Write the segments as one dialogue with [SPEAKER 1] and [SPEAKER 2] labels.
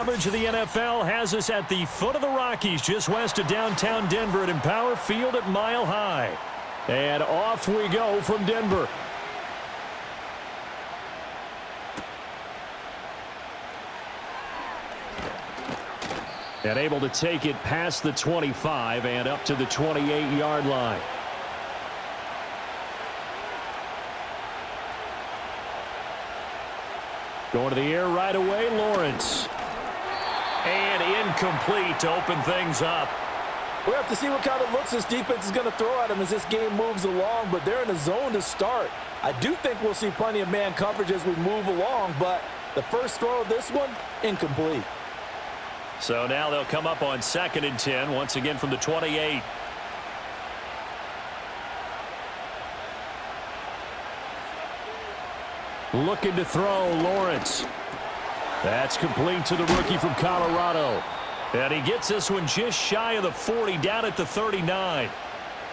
[SPEAKER 1] Coverage of the NFL has us at the foot of the Rockies, just west of downtown Denver at Empower Field at Mile High. And off we go from Denver. And able to take it past the 25 and up to the 28-yard line. Going to the air right away, Lawrence. And incomplete to open things up.
[SPEAKER 2] We'll have to see what kind of looks this defense is going to throw at them as this game moves along, but they're in a zone to start. I do think we'll see plenty of man coverage as we move along, but the first throw of this one, incomplete.
[SPEAKER 1] So now they'll come up on 2nd and 10, once again from the 28. Looking to throw, Lawrence. That's complete to the rookie from Colorado. And he gets this one just shy of the 40, down at the 39.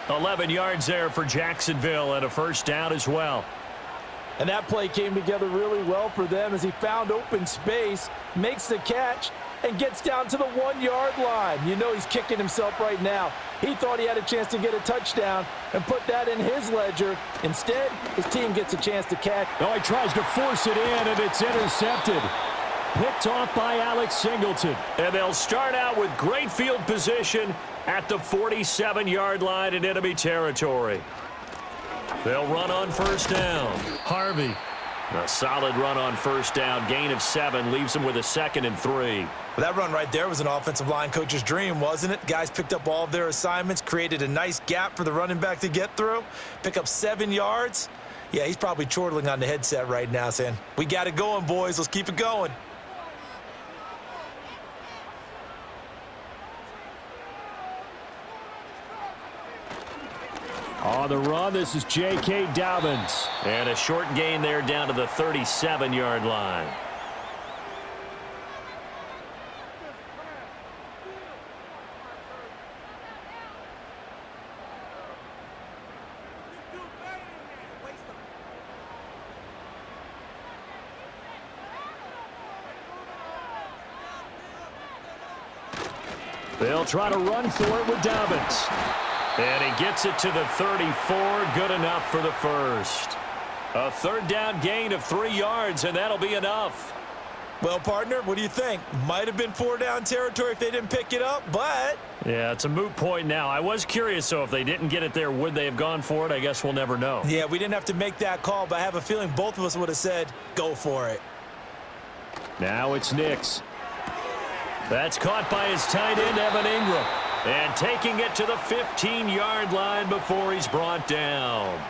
[SPEAKER 1] 11 yards there for Jacksonville and a first down as well.
[SPEAKER 2] And that play came together really well for them as he found open space, makes the catch, and gets down to the 1-yard line. You know he's kicking himself right now. He thought he had a chance to get a touchdown and put that in his ledger. Instead, his team gets a chance to catch.
[SPEAKER 1] Oh, he tries to force it in, and it's intercepted. Picked off by Alex Singleton. And they'll start out with great field position at the 47-yard line in enemy territory. They'll run on first down. Harvey. A solid run on first down. Gain of 7 leaves them with a 2nd and 3.
[SPEAKER 2] Well, that run right there was an offensive line coach's dream, wasn't it? Guys picked up all of their assignments, created a nice gap for the running back to get through, pick up 7 yards. Yeah, he's probably chortling on the headset right now saying, we got it going, boys. Let's keep it going.
[SPEAKER 1] On the run, this is J.K. Dobbins. And a short gain there down to the 37-yard line. They'll try to run for it with Dobbins. And he gets it to the 34, good enough for the first. A third down gain of 3 yards, and that'll be enough.
[SPEAKER 2] Well, partner, what do you think? Might have been 4-down territory if they didn't pick it up, but...
[SPEAKER 1] Yeah, it's a moot point now. I was curious, so if they didn't get it there, would they have gone for it? I guess we'll never know.
[SPEAKER 2] Yeah, we didn't have to make that call, but I have a feeling both of us would have said, go for it.
[SPEAKER 1] Now it's Nix. That's caught by his tight end, Evan Ingram. And taking it to the 15-yard line before he's brought down.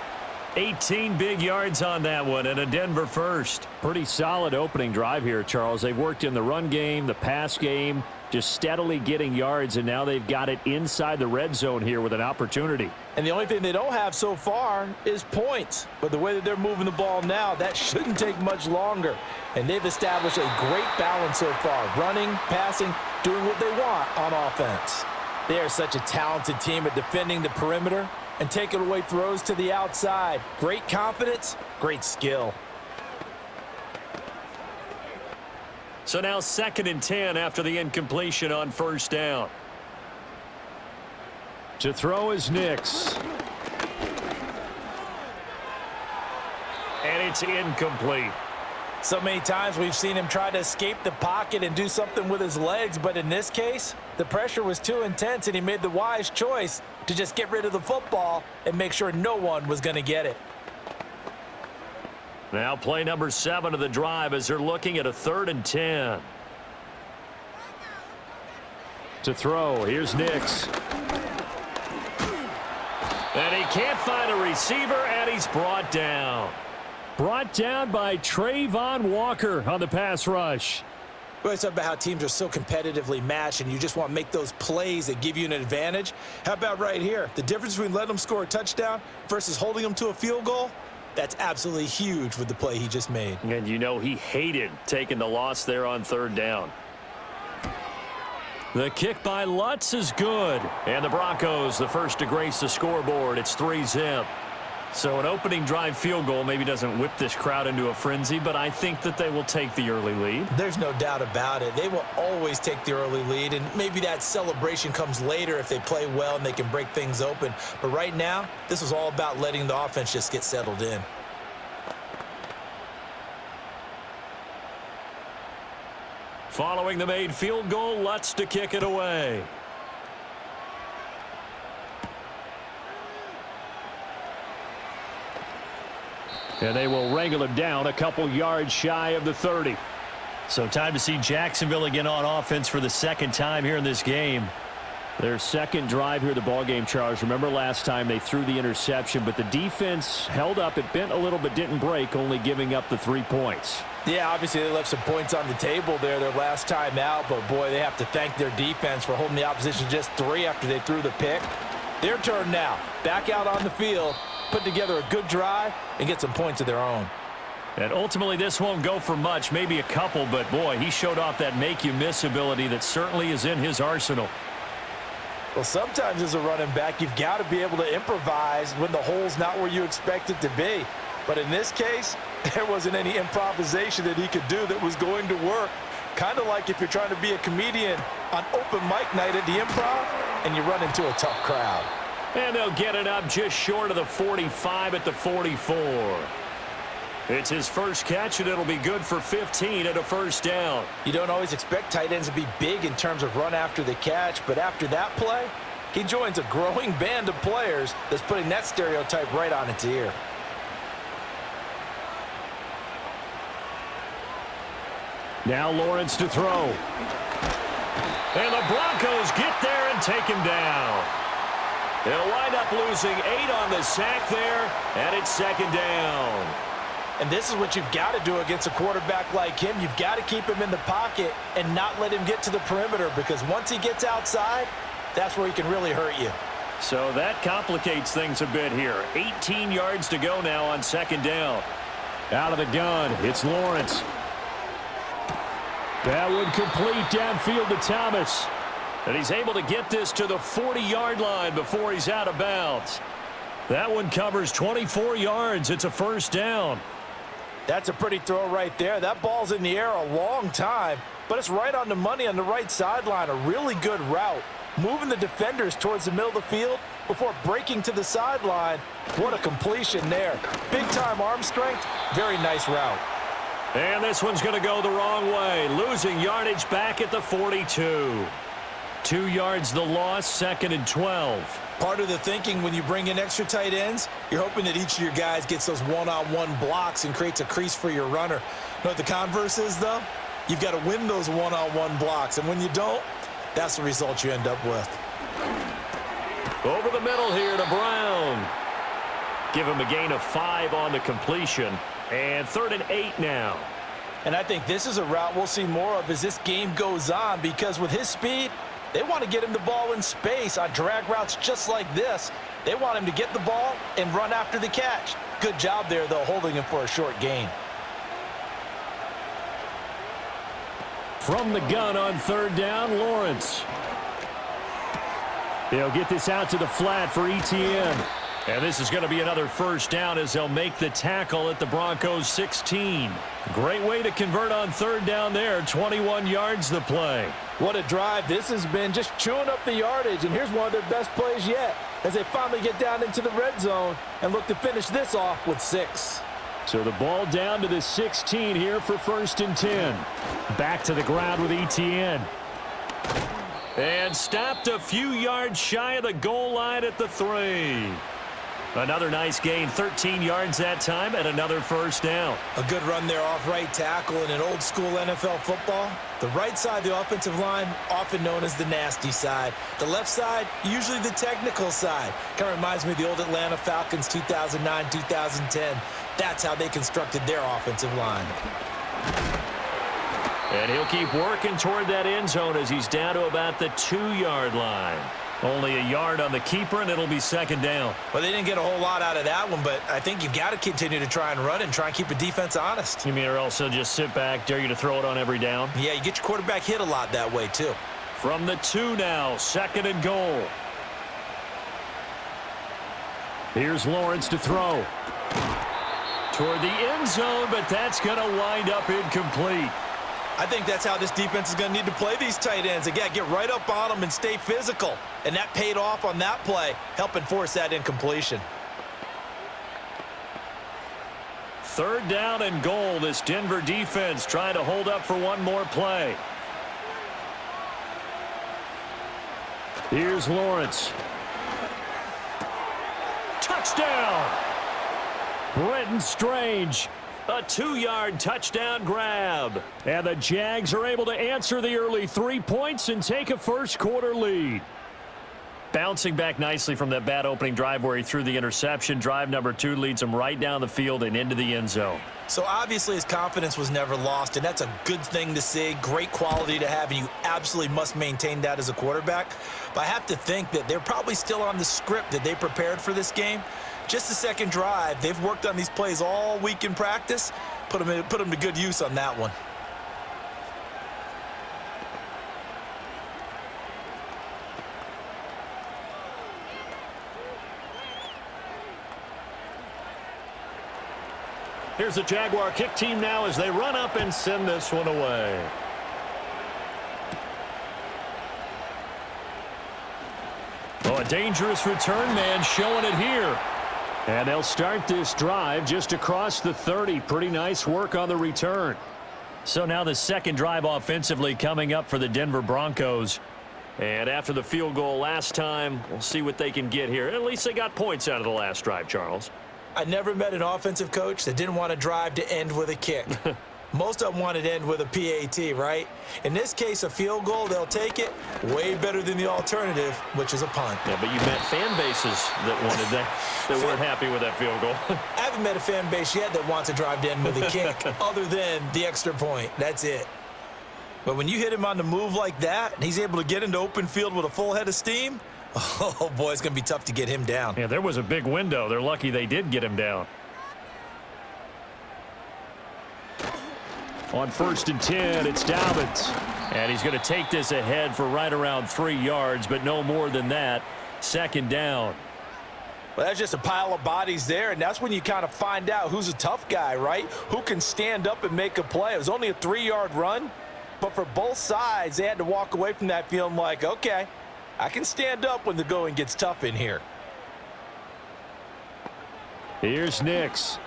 [SPEAKER 1] 18 big yards on that one and a Denver first. Pretty solid opening drive here, Charles. They've worked in the run game, the pass game, just steadily getting yards, and now they've got it inside the red zone here with an opportunity.
[SPEAKER 2] And the only thing they don't have so far is points. But the way that they're moving the ball now, that shouldn't take much longer. And they've established a great balance so far. Running, passing, doing what they want on offense. They are such a talented team at defending the perimeter and taking away throws to the outside. Great confidence, great skill.
[SPEAKER 1] So now 2nd and 10 after the incompletion on first down. To throw is Nix. And it's incomplete.
[SPEAKER 2] So many times we've seen him try to escape the pocket and do something with his legs, but in this case, the pressure was too intense and he made the wise choice to just get rid of the football and make sure no one was going to get it.
[SPEAKER 1] Now play number 7 of the drive as they're looking at a 3rd and 10. To throw, here's Nix. And he can't find a receiver, and he's brought down. Brought down by Trayvon Walker on the pass rush.
[SPEAKER 2] We always talk about how teams are so competitively matched and you just want to make those plays that give you an advantage. How about right here? The difference between letting them score a touchdown versus holding them to a field goal, that's absolutely huge with the play he just made.
[SPEAKER 1] And you know he hated taking the loss there on 3rd down. The kick by Lutz is good. And the Broncos, the first to grace the scoreboard. It's 3-zip. So an opening drive field goal maybe doesn't whip this crowd into a frenzy, but I think that they will take the early lead.
[SPEAKER 2] There's no doubt about it. They will always take the early lead, and maybe that celebration comes later if they play well and they can break things open. But right now, this was all about letting the offense just get settled in.
[SPEAKER 1] Following the made field goal, Lutz to kick it away. And they will wrangle him down a couple yards shy of the 30. So time to see Jacksonville again on offense for the second time here in this game. Their second drive here, the ballgame, Charles. Remember last time they threw the interception, but the defense held up. It bent a little but didn't break, only giving up the 3 points.
[SPEAKER 2] Yeah, obviously they left some points on the table there their last time out, but boy, they have to thank their defense for holding the opposition just 3 after they threw the pick. Their turn now. Back out on the field, put together a good drive, and get some points of their own.
[SPEAKER 1] And ultimately this won't go for much, maybe a couple, but boy, he showed off that make-you-miss ability that certainly is in his arsenal.
[SPEAKER 2] Well, sometimes as a running back, you've got to be able to improvise when the hole's not where you expect it to be. But in this case, there wasn't any improvisation that he could do that was going to work. Kind of like if you're trying to be a comedian on open mic night at the Improv and you run into a tough crowd.
[SPEAKER 1] And they'll get it up just short of the 45 at the 44. It's his first catch, and it'll be good for 15 at a first down.
[SPEAKER 2] You don't always expect tight ends to be big in terms of run after the catch, but after that play, he joins a growing band of players that's putting that stereotype right on its ear.
[SPEAKER 1] Now Lawrence to throw. And the Broncos get there and take him down. They'll wind up losing 8 on the sack there, and it's second down.
[SPEAKER 2] And this is what you've got to do against a quarterback like him. You've got to keep him in the pocket and not let him get to the perimeter, because once he gets outside, that's where he can really hurt you.
[SPEAKER 1] So that complicates things a bit here. 18 yards to go now on second down. Out of the gun, it's Lawrence. That would complete downfield to Thomas. And he's able to get this to the 40-yard line before he's out of bounds. That one covers 24 yards. It's a first down.
[SPEAKER 2] That's a pretty throw right there. That ball's in the air a long time, but it's right on the money on the right sideline. A really good route. Moving the defenders towards the middle of the field before breaking to the sideline. What a completion there. Big-time arm strength. Very nice route.
[SPEAKER 1] And this one's going to go the wrong way. Losing yardage back at the 42. 2 yards the loss, second and 12.
[SPEAKER 2] Part of the thinking when you bring in extra tight ends, you're hoping that each of your guys gets those one-on-one blocks and creates a crease for your runner. You know what the converse is, though? You've got to win those one-on-one blocks, and when you don't, that's the result you end up with.
[SPEAKER 1] Over the middle here to Brown. Give him a gain of 5 on the completion, and 3rd and 8 now.
[SPEAKER 2] And I think this is a route we'll see more of as this game goes on, because with his speed, they want to get him the ball in space on drag routes just like this. They want him to get the ball and run after the catch. Good job there, though, holding him for a short gain.
[SPEAKER 1] From the gun on 3rd down, Lawrence. They'll get this out to the flat for Etienne. And this is going to be another first down as they'll make the tackle at the Broncos 16. Great way to convert on 3rd down there. 21 yards the play.
[SPEAKER 2] What a drive this has been, just chewing up the yardage. And here's one of their best plays yet as they finally get down into the red zone and look to finish this off with 6.
[SPEAKER 1] So the ball down to the 16 here for 1st and 10. Back to the ground with Etienne. And stopped a few yards shy of the goal line at the 3. Another nice gain, 13 yards that time, and another first down.
[SPEAKER 2] A good run there off right tackle in an old-school NFL football. The right side of the offensive line, often known as the nasty side. The left side, usually the technical side. Kind of reminds me of the old Atlanta Falcons 2009, 2010. That's how they constructed their offensive line.
[SPEAKER 1] And he'll keep working toward that end zone as he's down to about the 2-yard line. Only a yard on the keeper, and it'll be second down.
[SPEAKER 2] Well, they didn't get a whole lot out of that one, but I think you've got to continue to try and run and try and keep the defense honest.
[SPEAKER 1] You mean or also just sit back, dare you to throw it on every down?
[SPEAKER 2] Yeah, you get your quarterback hit a lot that way, too.
[SPEAKER 1] From the 2 now, 2nd and goal. Here's Lawrence to throw. Toward the end zone, but that's going to wind up incomplete.
[SPEAKER 2] I think that's how this defense is going to need to play these tight ends. Again, get right up on them and stay physical. And that paid off on that play, helping force that incompletion.
[SPEAKER 1] 3rd down and goal. This Denver defense trying to hold up for one more play. Here's Lawrence. Touchdown! Brenton Strange. A 2-yard touchdown grab. And the Jags are able to answer the early 3 points and take a first-quarter lead. Bouncing back nicely from that bad opening drive where he threw the interception. Drive number 2 leads him right down the field and into the end zone.
[SPEAKER 2] So obviously his confidence was never lost, and that's a good thing to see. Great quality to have, and you absolutely must maintain that as a quarterback. But I have to think that they're probably still on the script that they prepared for this game. Just the second drive. They've worked on these plays all week in practice. Put them to good use on that one.
[SPEAKER 1] Here's the Jaguar kick team now as they run up and send this one away. Oh, a dangerous return man showing it here. And they'll start this drive just across the 30. Pretty nice work on the return. So now the second drive offensively coming up for the Denver Broncos. And after the field goal last time, we'll see what they can get here. At least they got points out of the last drive, Charles.
[SPEAKER 2] I never met an offensive coach that didn't want to drive to end with a kick. Most of them wanted to end with a PAT, right? In this case, a field goal, they'll take it. Way better than the alternative, which is a punt.
[SPEAKER 1] Yeah, but you met fan bases that wanted that weren't happy with that field goal.
[SPEAKER 2] I haven't met a fan base yet that wants to drive to end with a kick other than the extra point. That's it. But when you hit him on the move like that, and he's able to get into open field with a full head of steam, oh, boy, it's going to be tough to get him down.
[SPEAKER 1] Yeah, there was a big window. They're lucky they did get him down. On 1st and 10, it's Dobbins. And he's going to take this ahead for right around 3 yards, but no more than that. 2nd down.
[SPEAKER 2] Well, that's just a pile of bodies there, and that's when you kind of find out who's a tough guy, right? Who can stand up and make a play. It was only a 3-yard run, but for both sides, they had to walk away from that feeling like, okay, I can stand up when the going gets tough in here.
[SPEAKER 1] Here's Nix.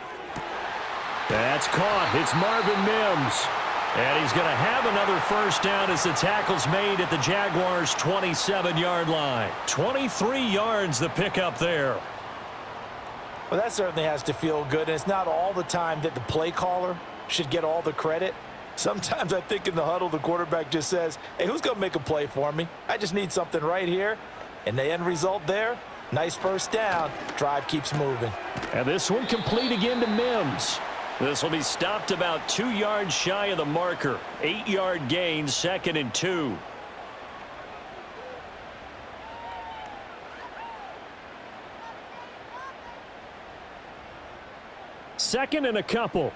[SPEAKER 1] That's caught. It's Marvin Mims. And he's going to have another first down as the tackle's made at the Jaguars' 27-yard line. 23 yards the pickup there.
[SPEAKER 2] Well, that certainly has to feel good, and it's not all the time that the play caller should get all the credit. Sometimes I think in the huddle, the quarterback just says, hey, who's going to make a play for me? I just need something right here. And the end result there, nice first down. Drive keeps moving.
[SPEAKER 1] And this one complete again to Mims. This will be stopped about 2 yards shy of the marker. 8-yard gain, 2nd and 2. Second and a couple.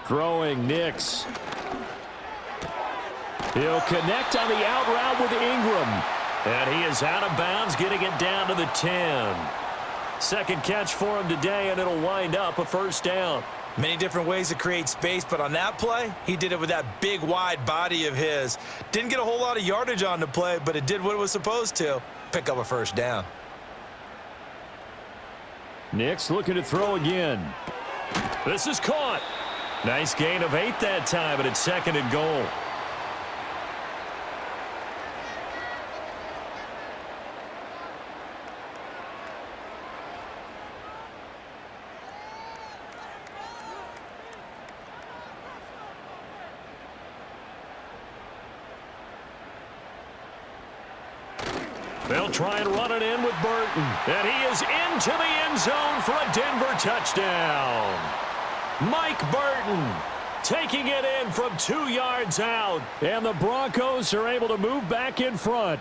[SPEAKER 1] Throwing Nix. He'll connect on the out route with Ingram. And he is out of bounds, getting it down to the 10. Second catch for him today, and it'll wind up a first down.
[SPEAKER 2] Many different ways to create space, but on that play, he did it with that big, wide body of his. Didn't get a whole lot of yardage on the play, but it did what it was supposed to. Pick up a first down.
[SPEAKER 1] Nix looking to throw again. This is caught. Nice gain of 8 that time, but it's 2nd and goal. They'll try and run it in with Burton. And he is into the end zone for a Denver touchdown. Mike Burton taking it in from 2 yards out. And the Broncos are able to move back in front.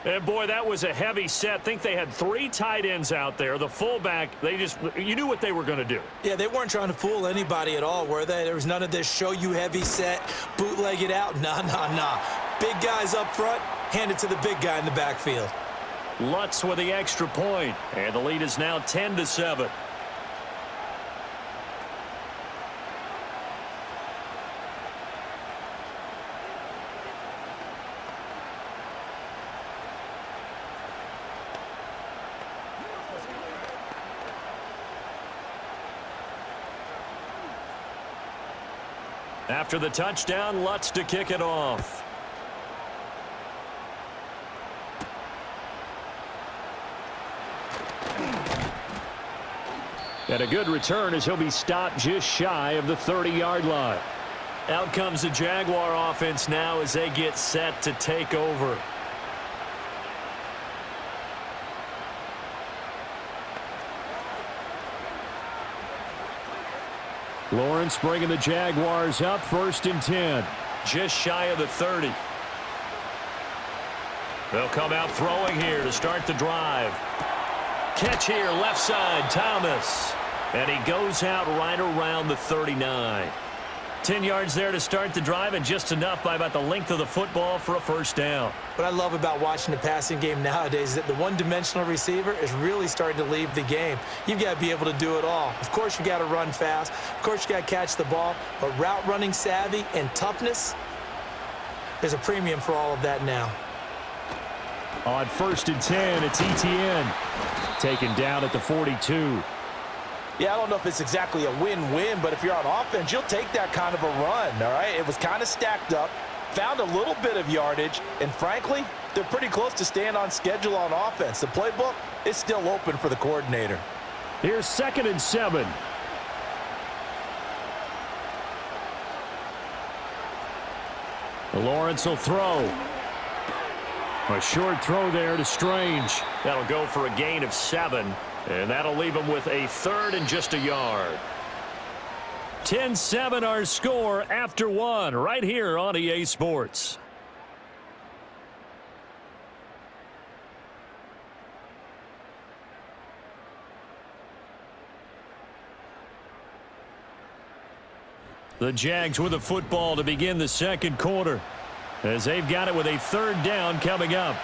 [SPEAKER 1] And, boy, that was a heavy set. I think they had 3 tight ends out there. The fullback, you knew what they were going to do.
[SPEAKER 2] Yeah, they weren't trying to fool anybody at all, were they? There was none of this show you heavy set, bootleg it out. Nah. Big guys up front, hand it to the big guy in the backfield.
[SPEAKER 1] Lutz with the extra point, and the lead is now 10-7. After the touchdown, Lutz to kick it off. And a good return as he'll be stopped just shy of the 30-yard line. Out comes the Jaguar offense now as they get set to take over. Lawrence bringing the Jaguars up, 1st and 10. Just shy of the 30. They'll come out throwing here to start the drive. Catch here, left side, Thomas. And he goes out right around the 39. 10 yards there to start the drive, and just enough by about the length of the football for a 1st down.
[SPEAKER 2] What I love about watching the passing game nowadays is that the one-dimensional receiver is really starting to leave the game. You've got to be able to do it all. Of course, you got to run fast. Of course, you got to catch the ball. But route running savvy and toughness, there's a premium for all of that now.
[SPEAKER 1] On 1st and 10, it's Etienne. Taken down at the 42.
[SPEAKER 2] Yeah, I don't know if it's exactly a win-win, but if you're on offense, you'll take that kind of a run, all right? It was kind of stacked up, found a little bit of yardage, and frankly, they're pretty close to staying on schedule on offense. The playbook is still open for the coordinator.
[SPEAKER 1] Here's 2nd and 7. Lawrence will throw. A short throw there to Strange. That'll go for a gain of 7. And that'll leave him with a 3rd and just a yard. 10-7 our score after 1 right here on EA Sports. The Jags with the football to begin the 2nd quarter, as they've got it with a 3rd down coming up.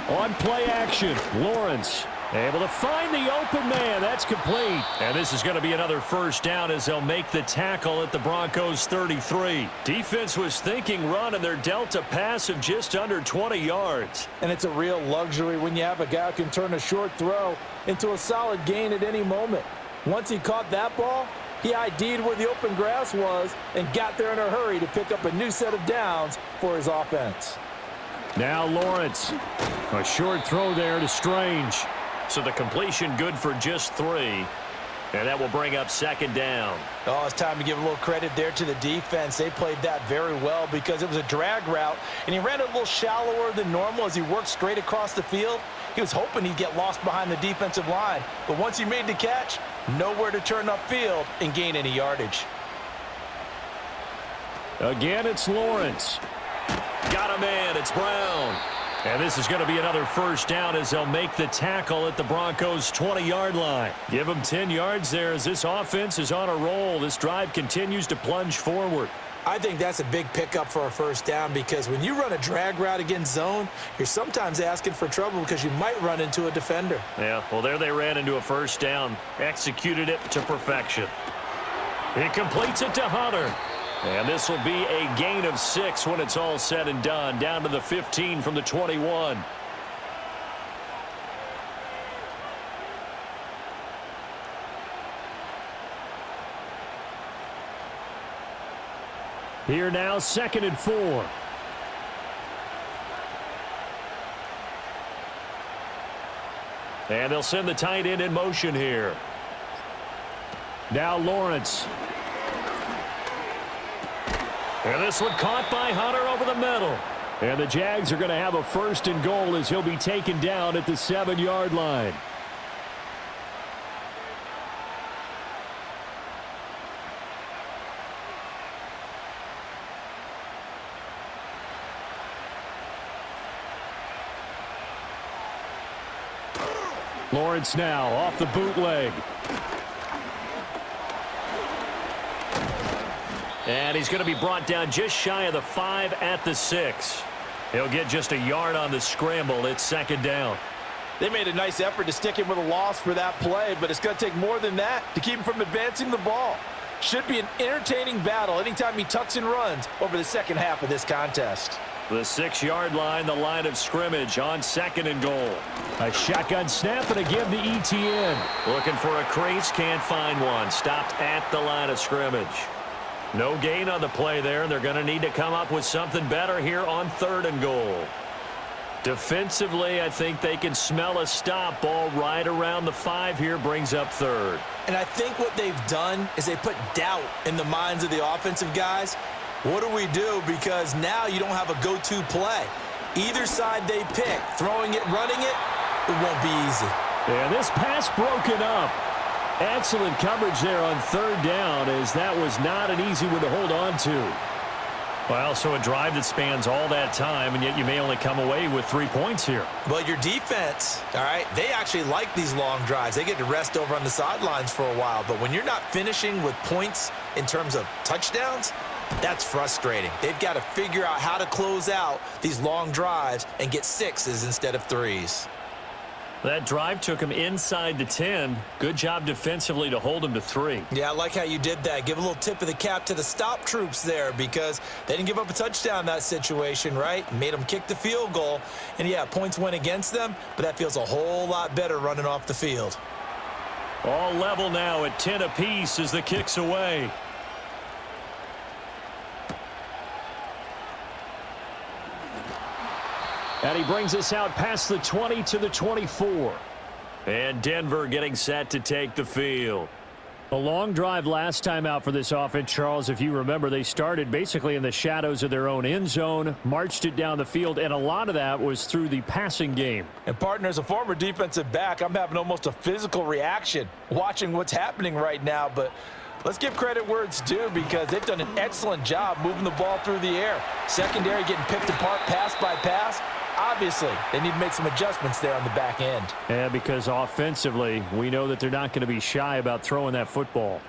[SPEAKER 1] On play action, Lawrence able to find the open man. That's complete. And this is going to be another 1st down as they'll make the tackle at the Broncos 33. Defense was thinking run, and they're dealt a pass of just under 20 yards.
[SPEAKER 2] And it's a real luxury when you have a guy who can turn a short throw into a solid gain at any moment. Once he caught that ball, he ID'd where the open grass was and got there in a hurry to pick up a new set of downs for his offense.
[SPEAKER 1] Now Lawrence. A short throw there to Strange. So the completion good for just 3. And that will bring up 2nd down.
[SPEAKER 2] Oh, it's time to give a little credit there to the defense. They played that very well because it was a drag route, and he ran a little shallower than normal as he worked straight across the field. He was hoping he'd get lost behind the defensive line. But once he made the catch, nowhere to turn upfield and gain any yardage.
[SPEAKER 1] Again, it's Lawrence. Got a man. It's Brown. And this is going to be another 1st down as they'll make the tackle at the Broncos' 20-yard line. Give them 10 yards there as this offense is on a roll. This drive continues to plunge forward.
[SPEAKER 2] I think that's a big pickup for a 1st down because when you run a drag route against zone, you're sometimes asking for trouble because you might run into a defender.
[SPEAKER 1] Yeah, well, there they ran into a 1st down. Executed it to perfection. He completes it to Hunter. And this will be a gain of 6 when it's all said and done, down to the 15 from the 21. Here now, 2nd and 4. And they'll send the tight end in motion here. Now Lawrence. And this one caught by Hunter over the middle. And the Jags are going to have a 1st and goal as he'll be taken down at the 7-yard line. Lawrence now off the bootleg. And he's going to be brought down just shy of the 5 at the 6. He'll get just a yard on the scramble. It's second down.
[SPEAKER 2] They made a nice effort to stick him with a loss for that play, but it's going to take more than that to keep him from advancing the ball. Should be an entertaining battle anytime he tucks and runs over the second half of this contest.
[SPEAKER 1] The 6-yard line, the line of scrimmage on second and goal.
[SPEAKER 3] A shotgun snap and again the ETN.
[SPEAKER 1] Looking for a crease, can't find one. Stopped at the line of scrimmage. No gain on the play there. They're going to need to come up with something better here on third and goal. Defensively, I think they can smell a stop. Ball right around the 5 here, brings up third.
[SPEAKER 2] And I think what they've done is they put doubt in the minds of the offensive guys. What do we do? Because now you don't have a go-to play. Either side they pick, throwing it, running it, it won't be easy.
[SPEAKER 3] And this pass broken up. Excellent coverage there on third down, as that was not an easy one to hold on to.
[SPEAKER 1] Well, so a drive that spans all that time, and yet you may only come away with 3 points here.
[SPEAKER 2] Well, your defense, all right, they actually like these long drives. They get to rest over on the sidelines for a while. But when you're not finishing with points in terms of touchdowns, that's frustrating. They've got to figure out how to close out these long drives and get 6s instead of 3s.
[SPEAKER 1] That drive took him inside the 10. Good job defensively to hold him to 3.
[SPEAKER 2] Yeah, I like how you did that. Give a little tip of the cap to the stop troops there, because they didn't give up a touchdown in that situation, right? Made them kick the field goal. And, yeah, points went against them, but that feels a whole lot better running off the field.
[SPEAKER 1] All level now at 10 apiece as the kick's away.
[SPEAKER 3] And he brings us out past the 20 to the 24.
[SPEAKER 1] And Denver getting set to take the field.
[SPEAKER 3] A long drive last time out for this offense, Charles. If you remember, they started basically in the shadows of their own end zone, marched it down the field, and a lot of that was through the passing game.
[SPEAKER 2] And, partner, as a former defensive back, I'm having almost a physical reaction watching what's happening right now. But let's give credit where it's due, because they've done an excellent job moving the ball through the air. Secondary getting picked apart pass by pass. Obviously, they need to make some adjustments there on the back end.
[SPEAKER 3] Yeah, because offensively, we know that they're not going to be shy about throwing that football.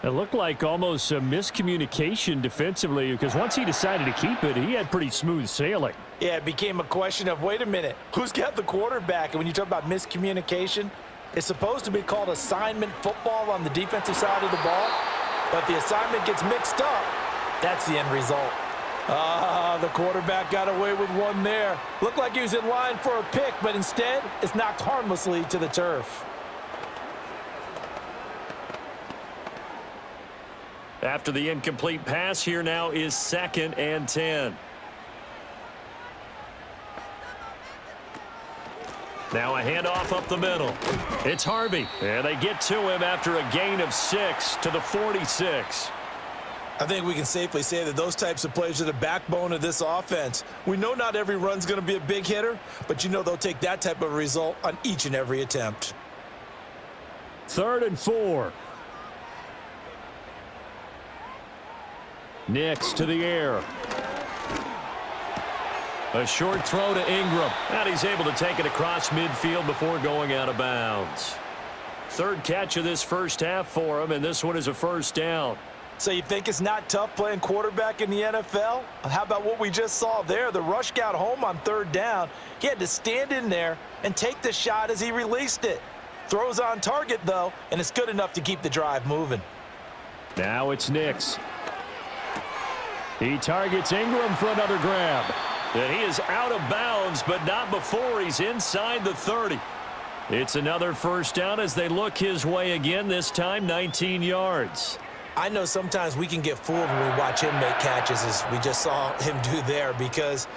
[SPEAKER 3] It looked like almost a miscommunication defensively, because once he decided to keep it, he had pretty smooth sailing.
[SPEAKER 2] Yeah, it became a question of, wait a minute, who's got the quarterback? And when you talk about miscommunication, it's supposed to be called assignment football on the defensive side of the ball. But the assignment gets mixed up. That's the end result. The quarterback got away with one there. Looked like he was in line for a pick, but instead, it's knocked harmlessly to the turf.
[SPEAKER 1] After the incomplete pass, here now is 2nd and 10. Now a handoff up the middle. It's Harvey. And they get to him after a gain of 6 to the 46.
[SPEAKER 2] I think we can safely say that those types of plays are the backbone of this offense. We know not every run's going to be a big hitter, but you know they'll take that type of result on each and every attempt.
[SPEAKER 3] 3rd and 4. Nix to the air.
[SPEAKER 1] A short throw to Ingram. And he's able to take it across midfield before going out of bounds. 3rd catch of this first half for him, and this one is a first down.
[SPEAKER 2] So you think it's not tough playing quarterback in the NFL? How about what we just saw there? The rush got home on 3rd down. He had to stand in there and take the shot as he released it. Throws on target, though, and it's good enough to keep the drive moving.
[SPEAKER 3] Now it's Nix. He targets Ingram for another grab.
[SPEAKER 1] And he is out of bounds, but not before he's inside the 30. It's another first down as they look his way again, this time 19 yards.
[SPEAKER 2] I know sometimes we can get fooled when we watch him make catches, as we just saw him do there, because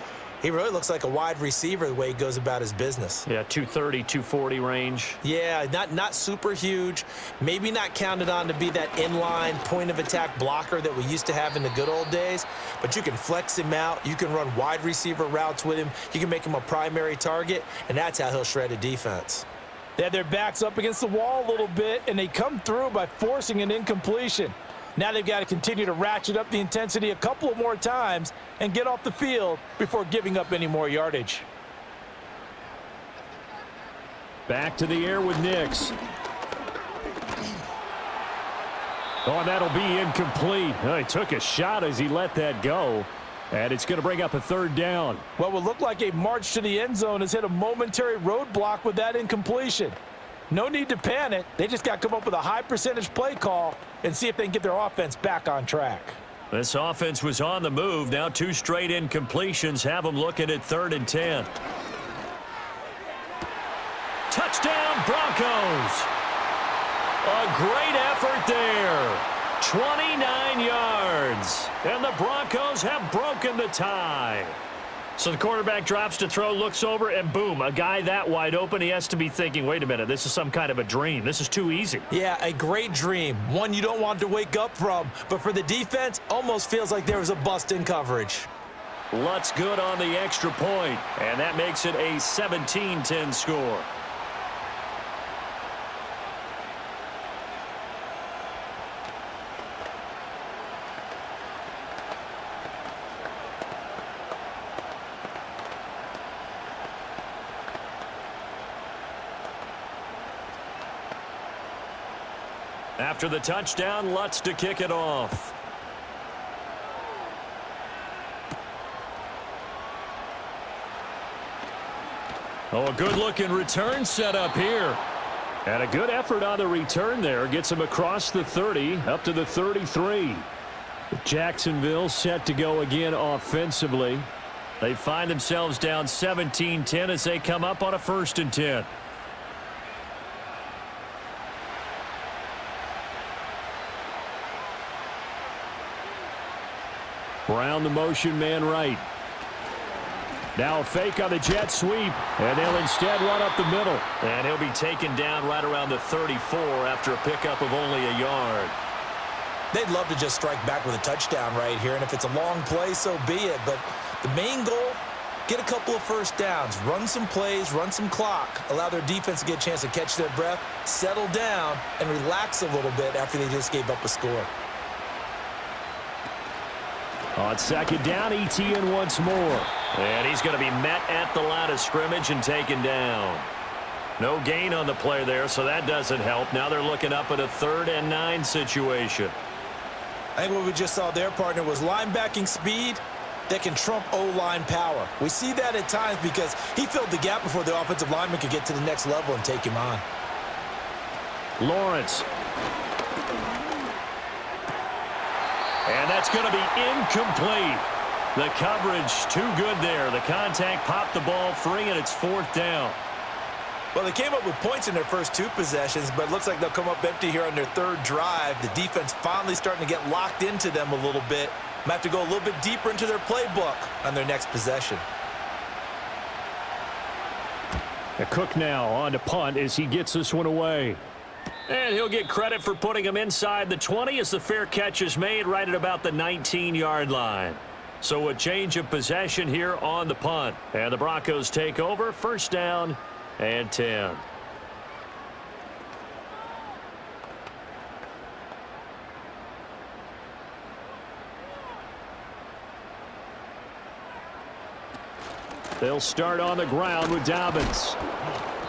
[SPEAKER 2] he really looks like a wide receiver the way he goes about his business.
[SPEAKER 1] Yeah, 230, 240 range.
[SPEAKER 2] Yeah, not super huge. Maybe not counted on to be that inline point-of-attack blocker that we used to have in the good old days, but you can flex him out. You can run wide receiver routes with him. You can make him a primary target, and that's how he'll shred a defense. They had their backs up against the wall a little bit, and they come through by forcing an incompletion. Now they've got to continue to ratchet up the intensity a couple of more times and get off the field before giving up any more yardage.
[SPEAKER 3] Back to the air with Nix. Oh, and that'll be incomplete. Oh, he took a shot as he let that go. And it's going to bring up a third down.
[SPEAKER 2] What would look like a march to the end zone has hit a momentary roadblock with that incompletion. No need to panic. They just got to come up with a high percentage play call and see if they can get their offense back on track.
[SPEAKER 1] This offense was on the move. Now 2 straight incompletions have them looking at 3rd and 10. Touchdown, Broncos. A great effort there. 29 yards. And the Broncos have broken the tie. So the quarterback drops to throw, looks over, and boom, a guy that wide open. He has to be thinking, wait a minute, this is some kind of a dream. This is too easy.
[SPEAKER 2] Yeah, a great dream. One you don't want to wake up from. But for the defense, almost feels like there was a bust in coverage.
[SPEAKER 1] Lutz good on the extra point, and that makes it a 17-10 score. After the touchdown, Lutz to kick it off. Oh, a good-looking return set up here. And a good effort on the return there. Gets him across the 30, up to the 33. Jacksonville set to go again offensively. They find themselves down 17-10 as they come up on a 1st and 10. Brown the motion man right. Now a fake on the jet sweep, and they'll instead run up the middle. And he'll be taken down right around the 34 after a pickup of only a yard.
[SPEAKER 2] They'd love to just strike back with a touchdown right here, and if it's a long play, so be it. But the main goal, get a couple of first downs, run some plays, run some clock, allow their defense to get a chance to catch their breath, settle down, and relax a little bit after they just gave up a score.
[SPEAKER 3] On 2nd down, Etienne once more.
[SPEAKER 1] And he's going to be met at the line of scrimmage and taken down. No gain on the play there, so that doesn't help. Now they're looking up at a 3rd and 9 situation.
[SPEAKER 2] I think what we just saw there, partner, was linebacking speed that can trump O-line power. We see that at times because he filled the gap before the offensive lineman could get to the next level and take him on.
[SPEAKER 3] Lawrence.
[SPEAKER 1] And that's going to be incomplete. The coverage too good there. The contact popped the ball free, and it's 4th down.
[SPEAKER 2] Well, they came up with points in their first 2 possessions, but it looks like they'll come up empty here on their 3rd drive. The defense finally starting to get locked into them a little bit. Might have to go a little bit deeper into their playbook on their next possession.
[SPEAKER 3] A Cook now on to punt as he gets this one away.
[SPEAKER 1] And he'll get credit for putting him inside the 20 as the fair catch is made right at about the 19-yard line. So a change of possession here on the punt. And the Broncos take over, 1st down and 10.
[SPEAKER 3] They'll start on the ground with Dobbins.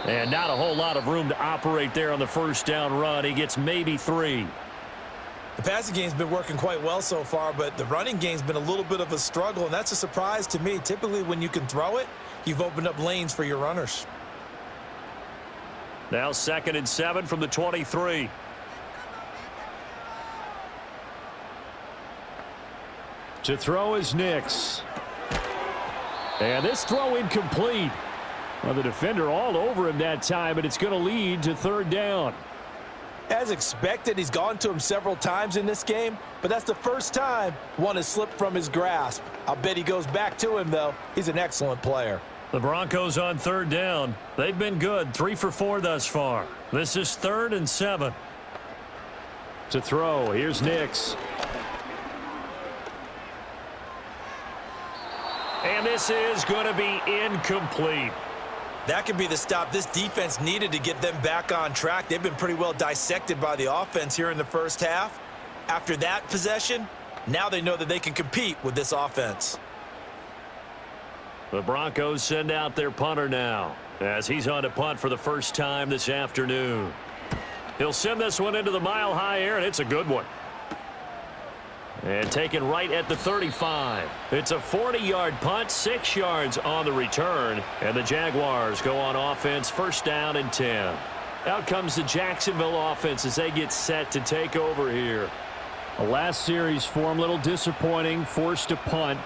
[SPEAKER 1] And not a whole lot of room to operate there on the 1st down run. He gets maybe 3.
[SPEAKER 2] The passing game's been working quite well so far, but the running game's been a little bit of a struggle, and that's a surprise to me. Typically, when you can throw it, you've opened up lanes for your runners.
[SPEAKER 1] Now 2nd and 7 from the 23.
[SPEAKER 3] To throw is Nix. And this throw incomplete. Well, the defender all over him that time, but it's going to lead to 3rd down.
[SPEAKER 2] As expected, he's gone to him several times in this game, but that's the first time one has slipped from his grasp. I'll bet he goes back to him, though. He's an excellent player.
[SPEAKER 1] The Broncos on 3rd down. They've been good, 3 for 4 thus far. This is 3rd and 7.
[SPEAKER 3] To throw, here's Nix.
[SPEAKER 1] And this is going to be incomplete.
[SPEAKER 2] That could be the stop this defense needed to get them back on track. They've been pretty well dissected by the offense here in the first half. After that possession, now they know that they can compete with this offense.
[SPEAKER 1] The Broncos send out their punter now as he's on to punt for the first time this afternoon. He'll send this one into the mile-high air, and it's a good one. And taken right at the 35. It's a 40-yard punt, 6 yards on the return. And the Jaguars go on offense, first down and 10. Out comes the Jacksonville offense as they get set to take over here.
[SPEAKER 3] The last series for them, a little disappointing, forced to punt.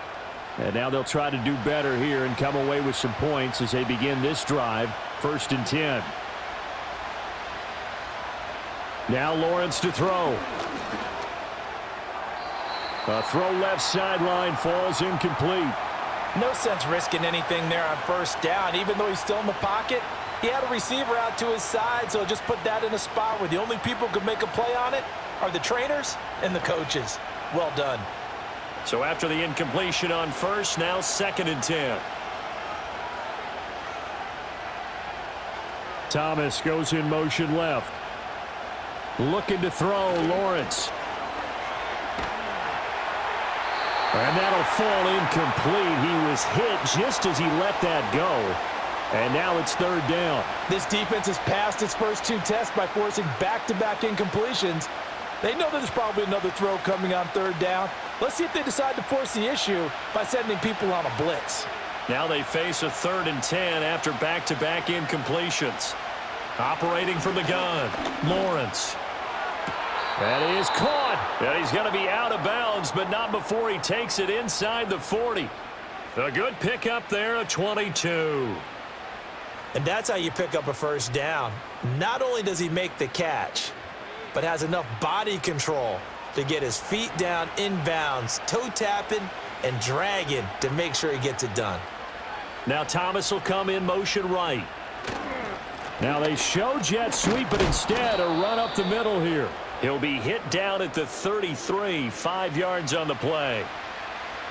[SPEAKER 3] And now they'll try to do better here and come away with some points as they begin this drive, first and 10. Now Lawrence to throw. A throw left sideline falls incomplete.
[SPEAKER 2] No sense risking anything there on first down. Even though he's still in the pocket, he had a receiver out to his side, so just put that in a spot where the only people who can make a play on it are the trainers and the coaches. Well done.
[SPEAKER 1] So after the incompletion on first, now second and 10.
[SPEAKER 3] Thomas goes in motion left. Looking to throw, Lawrence. And that'll fall incomplete. He was hit just as he let that go. And now it's third down.
[SPEAKER 2] This defense has passed its first 2 tests by forcing back-to-back incompletions. They know there's probably another throw coming on third down. Let's see if they decide to force the issue by sending people on a blitz.
[SPEAKER 1] Now they face a third and 10 after back-to-back incompletions. Operating from the gun, Lawrence. That is caught. And he's going to be out of bounds, but not before he takes it inside the 40. A good pickup there, a 22.
[SPEAKER 2] And that's how you pick up a first down. Not only does he make the catch, but has enough body control to get his feet down inbounds, toe tapping and dragging to make sure he gets it done.
[SPEAKER 1] Now Thomas will come in motion right.
[SPEAKER 3] Now they show jet sweep, but instead a run up the middle here.
[SPEAKER 1] He'll be hit down at the 33, 5 yards on the play.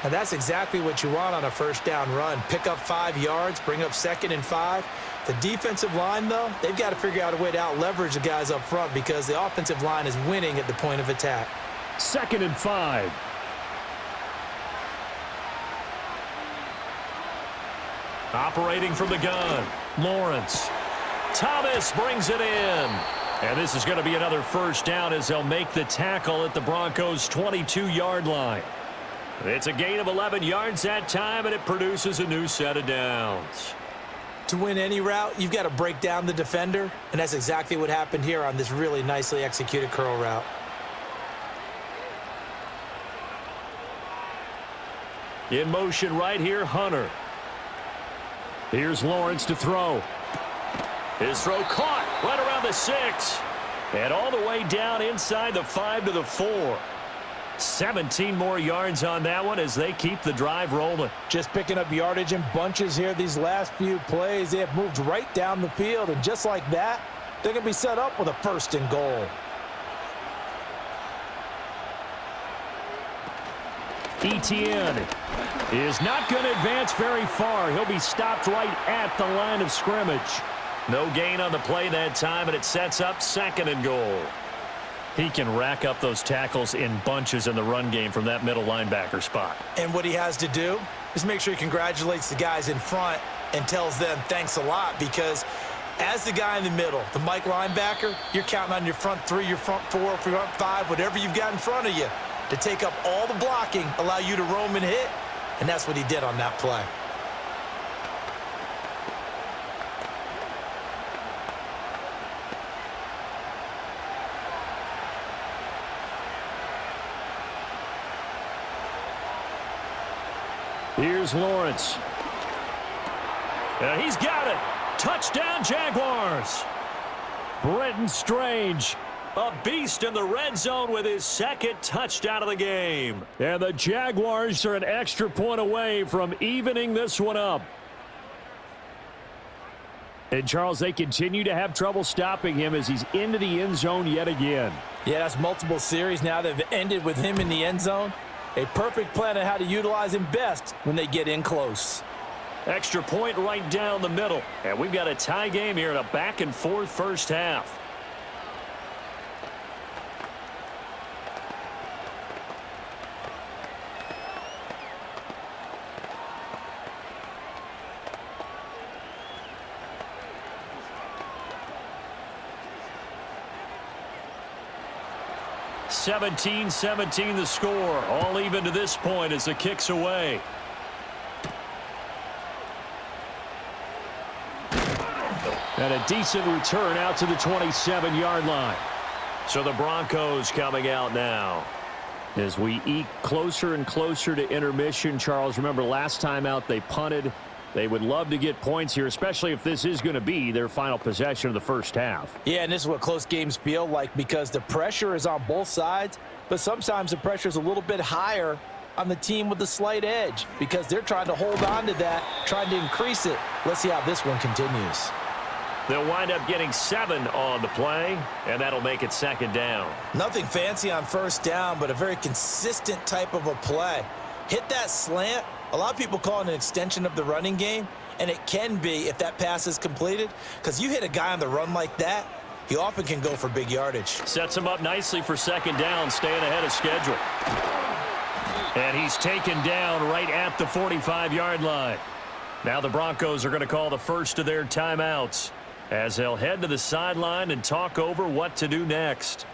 [SPEAKER 2] And that's exactly what you want on a first down run. Pick up 5 yards, bring up second and 5. The defensive line, though, they've got to figure out a way to out-leverage the guys up front because the offensive line is winning at the point of attack.
[SPEAKER 3] Second and 5.
[SPEAKER 1] Operating from the gun, Lawrence. Thomas brings it in. And this is going to be another first down as they'll make the tackle at the Broncos' 22-yard line. It's a gain of 11 yards that time, and it produces a new set of downs.
[SPEAKER 2] To win any route, you've got to break down the defender, and that's exactly what happened here on this really nicely executed curl route.
[SPEAKER 1] In motion right here, Hunter.
[SPEAKER 3] Here's Lawrence to throw.
[SPEAKER 1] His throw caught right around the 6. And all the way down inside the 5 to the 4. 17 more yards on that one as they keep the drive rolling.
[SPEAKER 2] Just picking up yardage in bunches here these last few plays. They have moved right down the field, and just like that, they're going to be set up with a first and goal.
[SPEAKER 3] Etienne is not going to advance very far. He'll be stopped right at the line of scrimmage.
[SPEAKER 1] No gain on the play that time, and it sets up second and goal.
[SPEAKER 3] He can rack up those tackles in bunches in the run game from that middle linebacker spot.
[SPEAKER 2] And what he has to do is make sure he congratulates the guys in front and tells them thanks a lot, because as the guy in the middle, the Mike linebacker, you're counting on your front 3, your front 4, your front 5, whatever you've got in front of you to take up all the blocking, allow you to roam and hit, and that's what he did on that play.
[SPEAKER 3] Here's Lawrence.
[SPEAKER 1] He's got it. Touchdown, Jaguars.
[SPEAKER 3] Brenton Strange.
[SPEAKER 1] A beast in the red zone with his second touchdown of the game.
[SPEAKER 3] And the Jaguars are an extra point away from evening this one up. And, Charles, they continue to have trouble stopping him as he's into the end zone yet again.
[SPEAKER 2] Yeah, that's multiple series now that have ended with him in the end zone. A perfect plan on how to utilize him best when they get in close.
[SPEAKER 1] Extra point right down the middle. And we've got a tie game here in a back-and-forth first half. 17-17 the score. All even to this point as the kick's away.
[SPEAKER 3] And a decent return out to the 27-yard line.
[SPEAKER 1] So the Broncos coming out now.
[SPEAKER 3] As we eke closer and closer to intermission, Charles, remember last time out they punted. They would love to get points here, especially if this is going to be their final possession of the first half.
[SPEAKER 2] Yeah, and this is what close games feel like because the pressure is on both sides, but sometimes the pressure is a little bit higher on the team with the slight edge because they're trying to hold on to that, trying to increase it. Let's see how this one continues.
[SPEAKER 1] They'll wind up getting 7 on the play, and that'll make it second down.
[SPEAKER 2] Nothing fancy on first down, but a very consistent type of a play. Hit that slant. A lot of people call it an extension of the running game, and it can be if that pass is completed, because you hit a guy on the run like that, he often can go for big yardage.
[SPEAKER 1] Sets him up nicely for second down, staying ahead of schedule. And he's taken down right at the 45-yard line. Now the Broncos are going to call the first of their timeouts as they'll head to the sideline and talk over what to do next.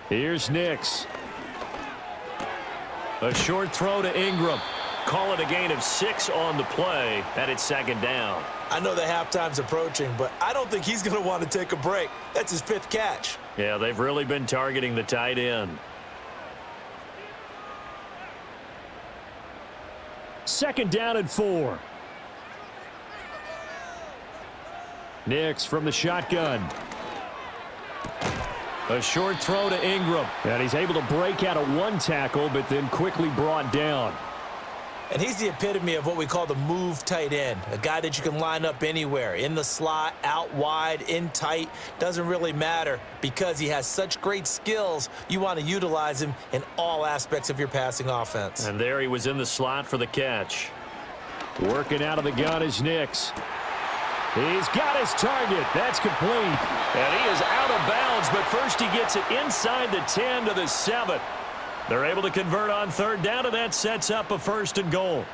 [SPEAKER 3] Here's Nix.
[SPEAKER 1] A short throw to Ingram. Call it a gain of 6 on the play, and it's second down.
[SPEAKER 2] I know the halftime's approaching, but I don't think he's going to want to take a break. That's his 5th catch.
[SPEAKER 1] Yeah, they've really been targeting the tight end.
[SPEAKER 3] Second down and 4. Nix from the shotgun.
[SPEAKER 1] A short throw to Ingram.
[SPEAKER 3] And he's able to break out of one tackle, but then quickly brought down.
[SPEAKER 2] And he's the epitome of what we call the move tight end, a guy that you can line up anywhere, in the slot, out wide, in tight, doesn't really matter because he has such great skills. You want to utilize him in all aspects of your passing offense.
[SPEAKER 1] And there he was in the slot for the catch.
[SPEAKER 3] Working out of the gun is Nix. He's got his target. That's complete.
[SPEAKER 1] And he is out of bounds, but first he gets it inside the 10 to the 7. They're able to convert on third down, and that sets up a 1st and goal.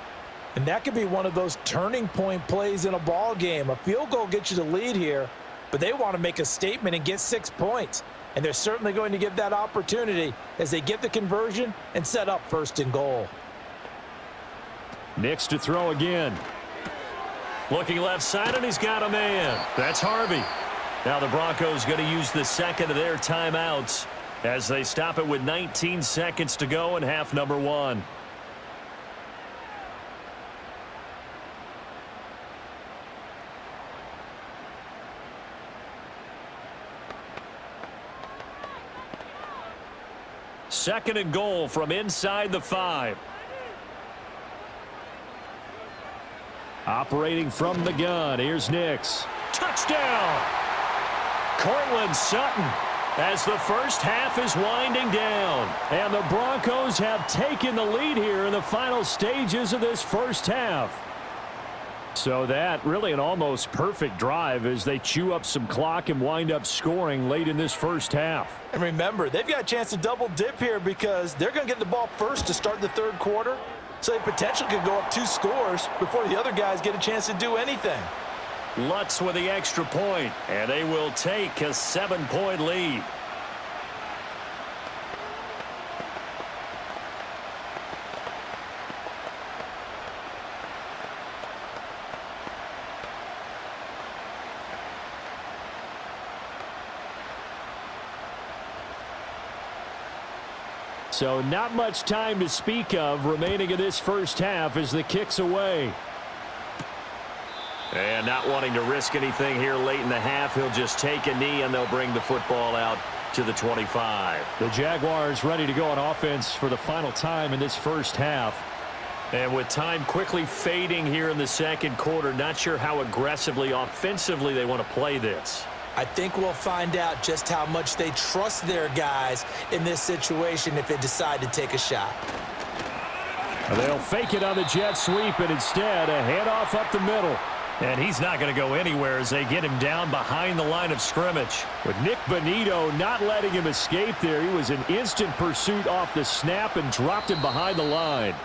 [SPEAKER 2] And that could be one of those turning point plays in a ball game. A field goal gets you the lead here, but they want to make a statement and get 6 points. And they're certainly going to give that opportunity as they get the conversion and set up 1st and goal.
[SPEAKER 3] Nix to throw again.
[SPEAKER 1] Looking left side, and he's got a man. That's Harvey. Now the Broncos going to use the second of their timeouts as they stop it with 19 seconds to go in half number 1. Second and goal from inside the 5.
[SPEAKER 3] Operating from the gun. Here's Nix.
[SPEAKER 1] Touchdown! Cortland Sutton as the first half is winding down.
[SPEAKER 3] And the Broncos have taken the lead here in the final stages of this first half. So that really an almost perfect drive as they chew up some clock and wind up scoring late in this first half.
[SPEAKER 2] And remember, they've got a chance to double dip here because they're going to get the ball first to start the 3rd quarter. So they potentially could go up 2 scores before the other guys get a chance to do anything.
[SPEAKER 1] Lutz with the extra point, and they will take a 7-point lead.
[SPEAKER 3] So not much time to speak of remaining in this first half as the kick's away.
[SPEAKER 1] And not wanting to risk anything here late in the half, he'll just take a knee and they'll bring the football out to the 25.
[SPEAKER 3] The Jaguars ready to go on offense for the final time in this first half.
[SPEAKER 1] And with time quickly fading here in the second quarter, not sure how aggressively, offensively they want to play this.
[SPEAKER 2] I think we'll find out just how much they trust their guys in this situation if they decide to take a shot.
[SPEAKER 3] They'll fake it on the jet sweep, and instead a handoff up the middle.
[SPEAKER 1] And he's not going to go anywhere as they get him down behind the line of scrimmage.
[SPEAKER 3] But Nick Bonito not letting him escape there. He was in instant pursuit off the snap and dropped him behind the line.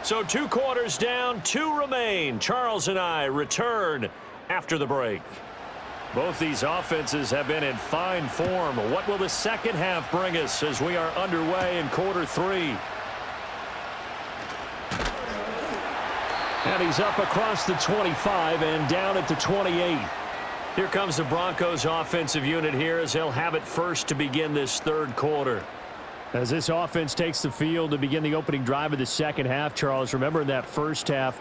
[SPEAKER 1] So 2 quarters down, 2 remain. Charles and I return after the break. Both these offenses have been in fine form. What will the second half bring us as we are underway in quarter 3? And he's up across the 25 and down at the 28. Here comes the Broncos offensive unit here as they'll have it first to begin this third quarter.
[SPEAKER 3] As this offense takes the field to begin the opening drive of the second half, Charles, remember in that first half,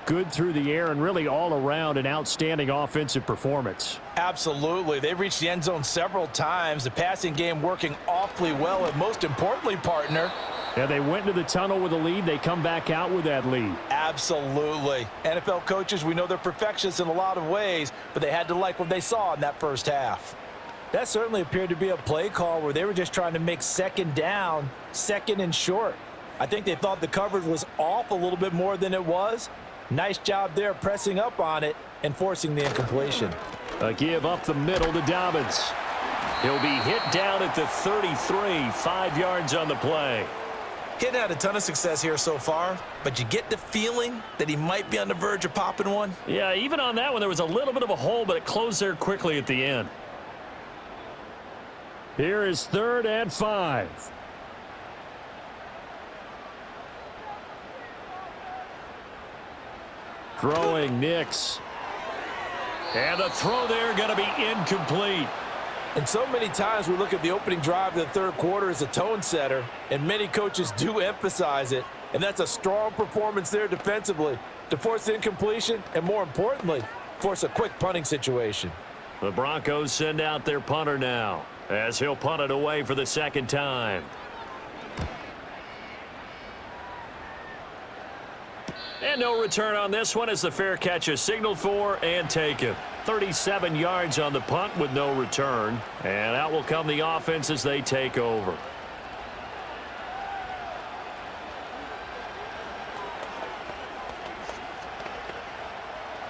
[SPEAKER 3] good through the air and really all around an outstanding offensive performance.
[SPEAKER 2] Absolutely. They've reached the end zone several times. The passing game working awfully well, and most importantly, partner,
[SPEAKER 3] yeah, they went into the tunnel with a lead. They come back out with that lead.
[SPEAKER 2] absolutely. NFL coaches, we know they're perfectionists in a lot of ways, but they had to like what they saw in that first half. That certainly appeared to be a play call where they were just trying to make second down, second and short. I think they thought the coverage was off a little bit more than it was. Nice job there pressing up on it and forcing the incompletion.
[SPEAKER 3] A give up the middle to Dobbins.
[SPEAKER 1] He'll be hit down at the 33, 5 yards on the play.
[SPEAKER 2] He hadn't had a ton of success here so far, but you get the feeling that he might be on the verge of popping one.
[SPEAKER 1] Yeah, even on that one, there was a little bit of a hole, but it closed there quickly at the end.
[SPEAKER 3] Here is 3rd and 5. Throwing Nix.
[SPEAKER 1] And the throw there going to be incomplete.
[SPEAKER 2] And so many times we look at the opening drive of the third quarter as a tone setter, and many coaches do emphasize it. And that's a strong performance there defensively to force incompletion and, more importantly, force a quick punting situation.
[SPEAKER 1] The Broncos send out their punter now as he'll punt it away for the second time. And no return on this one as the fair catch is signaled for and taken. 37 yards on the punt with no return. And out will come the offense as they take over.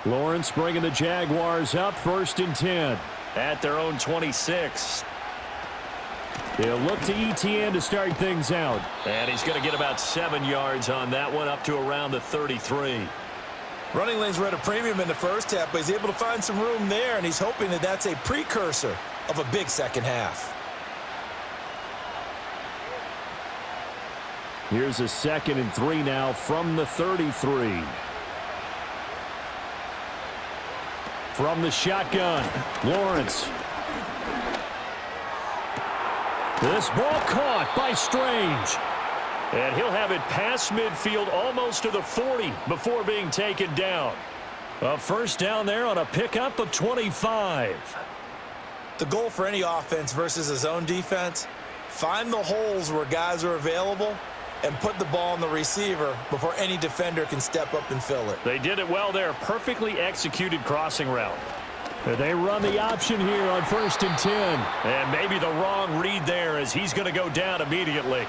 [SPEAKER 3] Lawrence bringing the Jaguars up 1st and 10.
[SPEAKER 1] At their own 26.
[SPEAKER 3] They'll look to ETN to start things out.
[SPEAKER 1] And he's going to get about 7 yards on that one, up to around the 33.
[SPEAKER 2] Running lanes were at a premium in the first half, but he's able to find some room there, and he's hoping that that's a precursor of a big second half.
[SPEAKER 3] Here's a 2nd and 3 now from the 33. From the shotgun, Lawrence. This ball caught by Strange.
[SPEAKER 1] And he'll have it past midfield almost to the 40 before being taken down. A first down there on a pickup of 25.
[SPEAKER 2] The goal for any offense versus his own defense, find the holes where guys are available and put the ball on the receiver before any defender can step up and fill it.
[SPEAKER 1] They did it well there. Perfectly executed crossing route.
[SPEAKER 3] They run the option here on 1st and 10.
[SPEAKER 1] And maybe the wrong read there as he's going to go down immediately.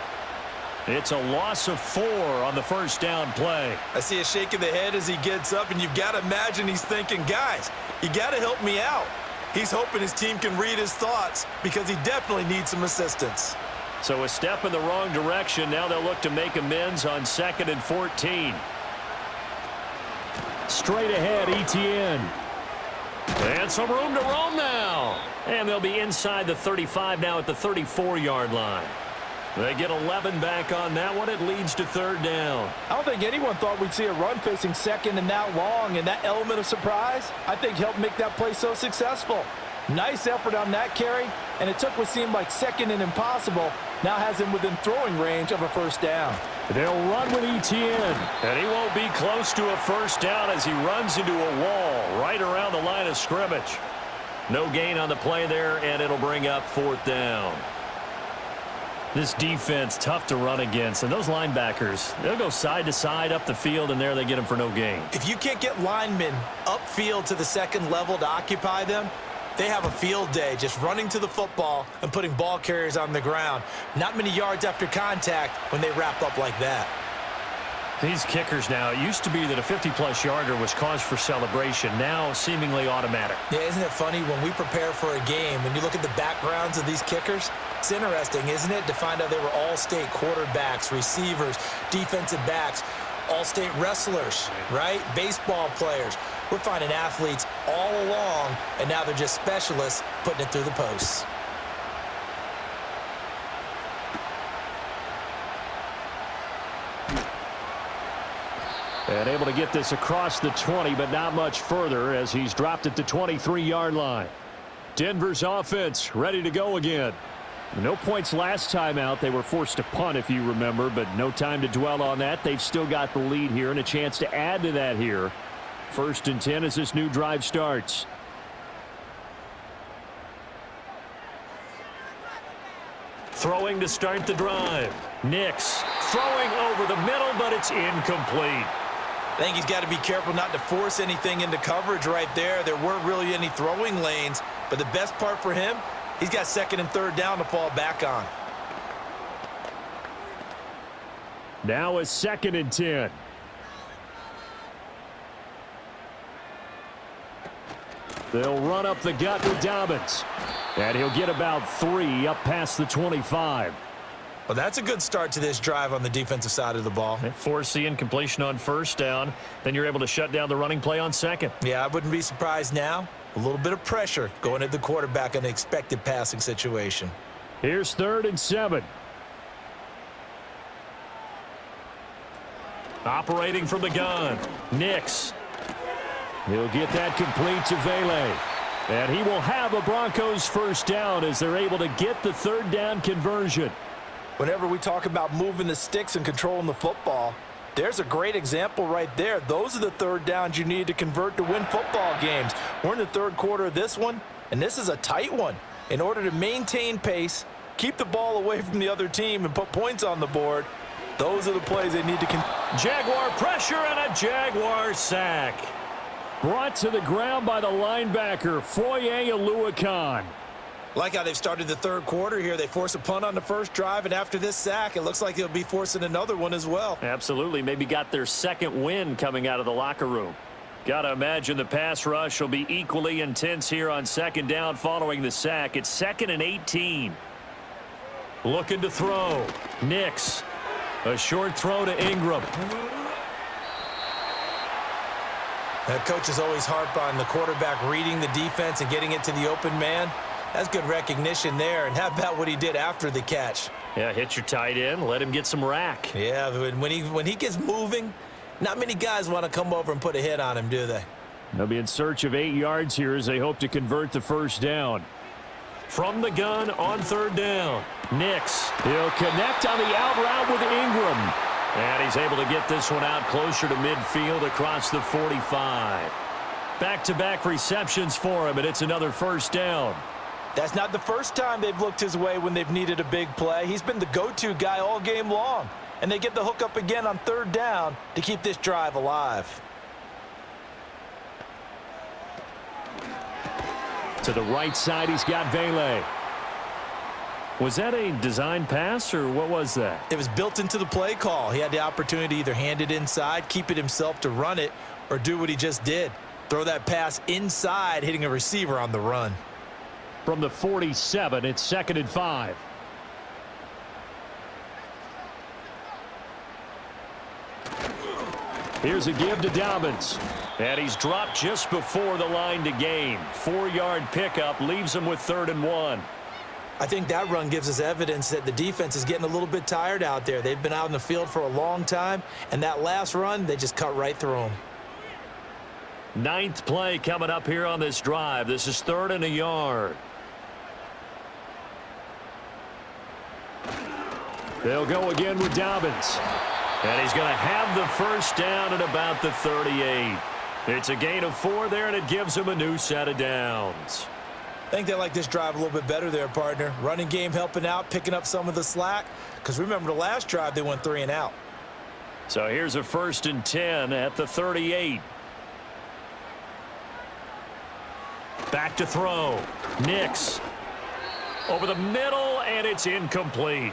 [SPEAKER 1] It's a loss of 4 on the first down play.
[SPEAKER 2] I see a shake of the head as he gets up, and you've got to imagine he's thinking, guys, you got to help me out. He's hoping his team can read his thoughts because he definitely needs some assistance.
[SPEAKER 1] So a step in the wrong direction. Now they'll look to make amends on 2nd and 14.
[SPEAKER 3] Straight ahead, ETN.
[SPEAKER 1] And some room to roam now. And they'll be inside the 35 now at the 34-yard line. They get 11 back on that one. It leads to 3rd down.
[SPEAKER 2] I don't think anyone thought we'd see a run facing second and that long, and that element of surprise, I think, helped make that play so successful. Nice effort on that carry, and it took what seemed like second and impossible, now has him within throwing range of a first down.
[SPEAKER 3] They'll run with ETN.
[SPEAKER 1] And he won't be close to a first down as he runs into a wall right around the line of scrimmage. No gain on the play there, and it'll bring up 4th down.
[SPEAKER 3] This defense, tough to run against. And those linebackers, they'll go side to side up the field, and there they get them for no gain.
[SPEAKER 2] If you can't get linemen upfield to the second level to occupy them, they have a field day just running to the football and putting ball carriers on the ground. Not many yards after contact when they wrap up like that.
[SPEAKER 1] These kickers now, it used to be that a 50-plus yarder was cause for celebration. Now, seemingly automatic.
[SPEAKER 2] Yeah, isn't it funny when we prepare for a game, when you look at the backgrounds of these kickers, it's interesting, isn't it, to find out they were all-state quarterbacks, receivers, defensive backs, all-state wrestlers, right? Baseball players. We're finding athletes all along, and now they're just specialists putting it through the posts.
[SPEAKER 3] And able to get this across the 20, but not much further as he's dropped it to 23-yard line. Denver's offense ready to go again. No points last time out. They were forced to punt, if you remember, but no time to dwell on that. They've still got the lead here and a chance to add to that here. 1st and 10 as this new drive starts.
[SPEAKER 1] Throwing to start the drive. Nix throwing over the middle, but it's incomplete.
[SPEAKER 2] I think he's got to be careful not to force anything into coverage right there. There weren't really any throwing lanes, but the best part for him, he's got 2nd and 3rd down to fall back on.
[SPEAKER 3] Now a 2nd and 10. They'll run up the gut with Dobbins. And he'll get about 3 up past the 25.
[SPEAKER 2] Well, that's a good start to this drive on the defensive side of the ball.
[SPEAKER 1] Force the incompletion on 1st down. Then you're able to shut down the running play on 2nd.
[SPEAKER 2] Yeah, I wouldn't be surprised now. A little bit of pressure going at the quarterback in an expected passing situation.
[SPEAKER 3] Here's 3rd and 7.
[SPEAKER 1] Operating from the gun. Nix.
[SPEAKER 3] He'll get that complete to Vele. And he will have a Broncos 1st down as they're able to get the 3rd down conversion.
[SPEAKER 2] Whenever we talk about moving the sticks and controlling the football, there's a great example right there. Those are the 3rd downs you need to convert to win football games. We're in the 3rd quarter of this one, and this is a tight one. In order to maintain pace, keep the ball away from the other team, and put points on the board, those are the plays they need to
[SPEAKER 1] Jaguar pressure and a Jaguar sack.
[SPEAKER 3] Brought to the ground by the linebacker, Foye Oluokun.
[SPEAKER 2] Like how they've started the 3rd quarter here. They force a punt on the 1st drive, and after this sack, it looks like they'll be forcing another one as well.
[SPEAKER 1] Absolutely. Maybe got their 2nd win coming out of the locker room. Got to imagine the pass rush will be equally intense here on 2nd down following the sack. It's 2nd and 18. Looking to throw. Nix. A short throw to Ingram.
[SPEAKER 2] That coach is always harp on the quarterback reading the defense and getting it to the open man. That's good recognition there. And how about what he did after the catch?
[SPEAKER 1] Yeah, hit your tight end. Let him get some rack.
[SPEAKER 2] Yeah, when he gets moving, not many guys want to come over and put a hit on him, do they?
[SPEAKER 3] They'll be in search of 8 yards here as they hope to convert the 1st down.
[SPEAKER 1] From the gun on 3rd down. Nix.
[SPEAKER 3] He'll connect on the out route with Ingram.
[SPEAKER 1] And he's able to get this one out closer to midfield across the 45. Back-to-back receptions for him, and it's another 1st down.
[SPEAKER 2] That's not the first time they've looked his way when they've needed a big play. He's been the go-to guy all game long. And they get the hook up again on 3rd down to keep this drive alive.
[SPEAKER 3] To the right side, he's got Vele. Was that a design pass, or what was that?
[SPEAKER 2] It was built into the play call. He had the opportunity to either hand it inside, keep it himself to run it, or do what he just did. Throw that pass inside, hitting a receiver on the run.
[SPEAKER 3] From the 47, it's 2nd and 5. Here's a give to Dobbins.
[SPEAKER 1] And he's dropped just before the line to gain. 4-yard pickup leaves him with 3rd and 1.
[SPEAKER 2] I think that run gives us evidence that the defense is getting a little bit tired out there. They've been out in the field for a long time, and that last run, they just cut right through them.
[SPEAKER 1] 9th play coming up here on this drive. This is 3rd and a yard.
[SPEAKER 3] They'll go again with Dobbins.
[SPEAKER 1] And he's going to have the 1st down at about the 38. It's a gain of 4 there, and it gives him a new set of downs.
[SPEAKER 2] I think they like this drive a little bit better there, partner. Running game helping out, picking up some of the slack. Because remember the last drive, they went 3 and out.
[SPEAKER 1] So here's a 1st and 10 at the 38. Back to throw. Nix. Over the middle, and it's incomplete.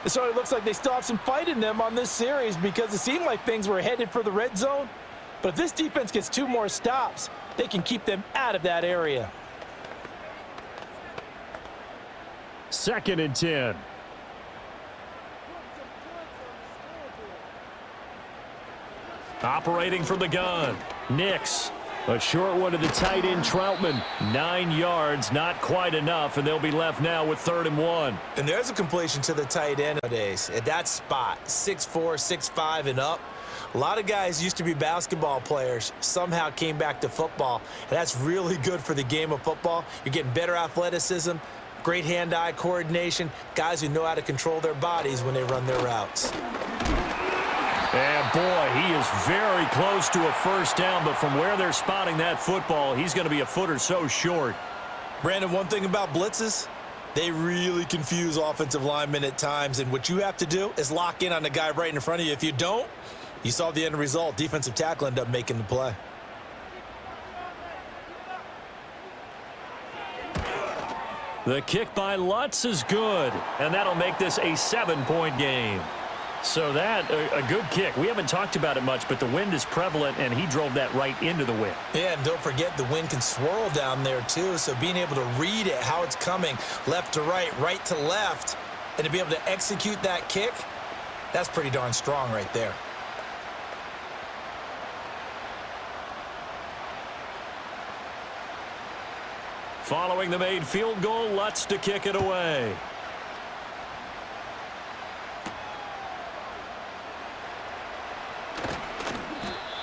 [SPEAKER 2] It certainly looks like they still have some fight in them on this series because it seemed like things were headed for the red zone. But if this defense gets 2 more stops, they can keep them out of that area.
[SPEAKER 3] 2nd and 10.
[SPEAKER 1] Operating from the gun, Nix.
[SPEAKER 3] A short one to the tight end, Troutman.
[SPEAKER 1] 9 yards, not quite enough, and they'll be left now with 3rd and 1.
[SPEAKER 2] And there's a completion to the tight end nowadays. At that spot, 6'4", 6'5", and up. A lot of guys used to be basketball players, somehow came back to football, and that's really good for the game of football. You're getting better athleticism, great hand-eye coordination, guys who know how to control their bodies when they run their routes.
[SPEAKER 1] And boy, he is very close to a 1st down, but from where they're spotting that football, he's going to be a foot or so short.
[SPEAKER 2] Brandon, one thing about blitzes, they really confuse offensive linemen at times, and what you have to do is lock in on the guy right in front of you. If you don't, you saw the end result. Defensive tackle ended up making the play.
[SPEAKER 1] The kick by Lutz is good, and that'll make this a 7-point game.
[SPEAKER 3] So that, a good kick. We haven't talked about it much, but the wind is prevalent, and he drove that right into the wind.
[SPEAKER 2] Yeah, and don't forget the wind can swirl down there too, so being able to read it, how it's coming, left to right, right to left, and to be able to execute that kick, that's pretty darn strong right there.
[SPEAKER 1] Following the made field goal, Lutz to kick it away.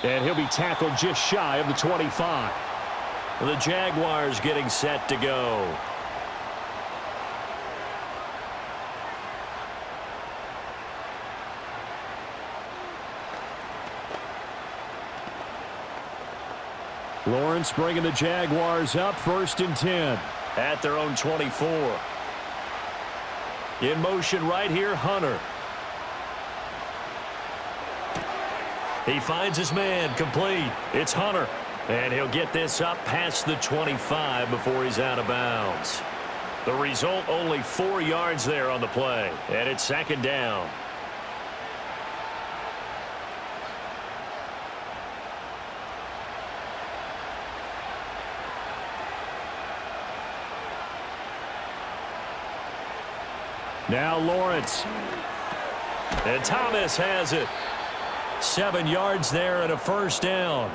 [SPEAKER 3] And he'll be tackled just shy of the 25.
[SPEAKER 1] The Jaguars getting set to go.
[SPEAKER 3] Lawrence bringing the Jaguars up, 1st and 10.
[SPEAKER 1] At their own 24. In motion right here, Hunter. He finds his man, complete. It's Hunter. And he'll get this up past the 25 before he's out of bounds. The result, only 4 yards there on the play. And it's 2nd down.
[SPEAKER 3] Now Lawrence.
[SPEAKER 1] And Thomas has it. 7 yards there and a 1st down.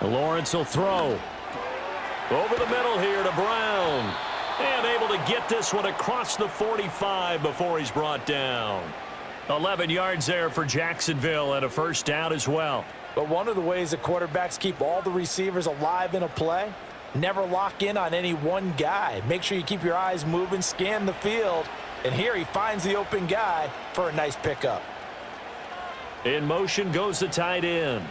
[SPEAKER 3] Lawrence will throw.
[SPEAKER 1] Over the middle here to Brown. And able to get this one across the 45 before he's brought down. 11 yards there for Jacksonville and a 1st down as well.
[SPEAKER 2] But one of the ways that quarterbacks keep all the receivers alive in a play, never lock in on any one guy. Make sure you keep your eyes moving, scan the field. And here he finds the open guy for a nice pickup.
[SPEAKER 1] In motion goes the tight end.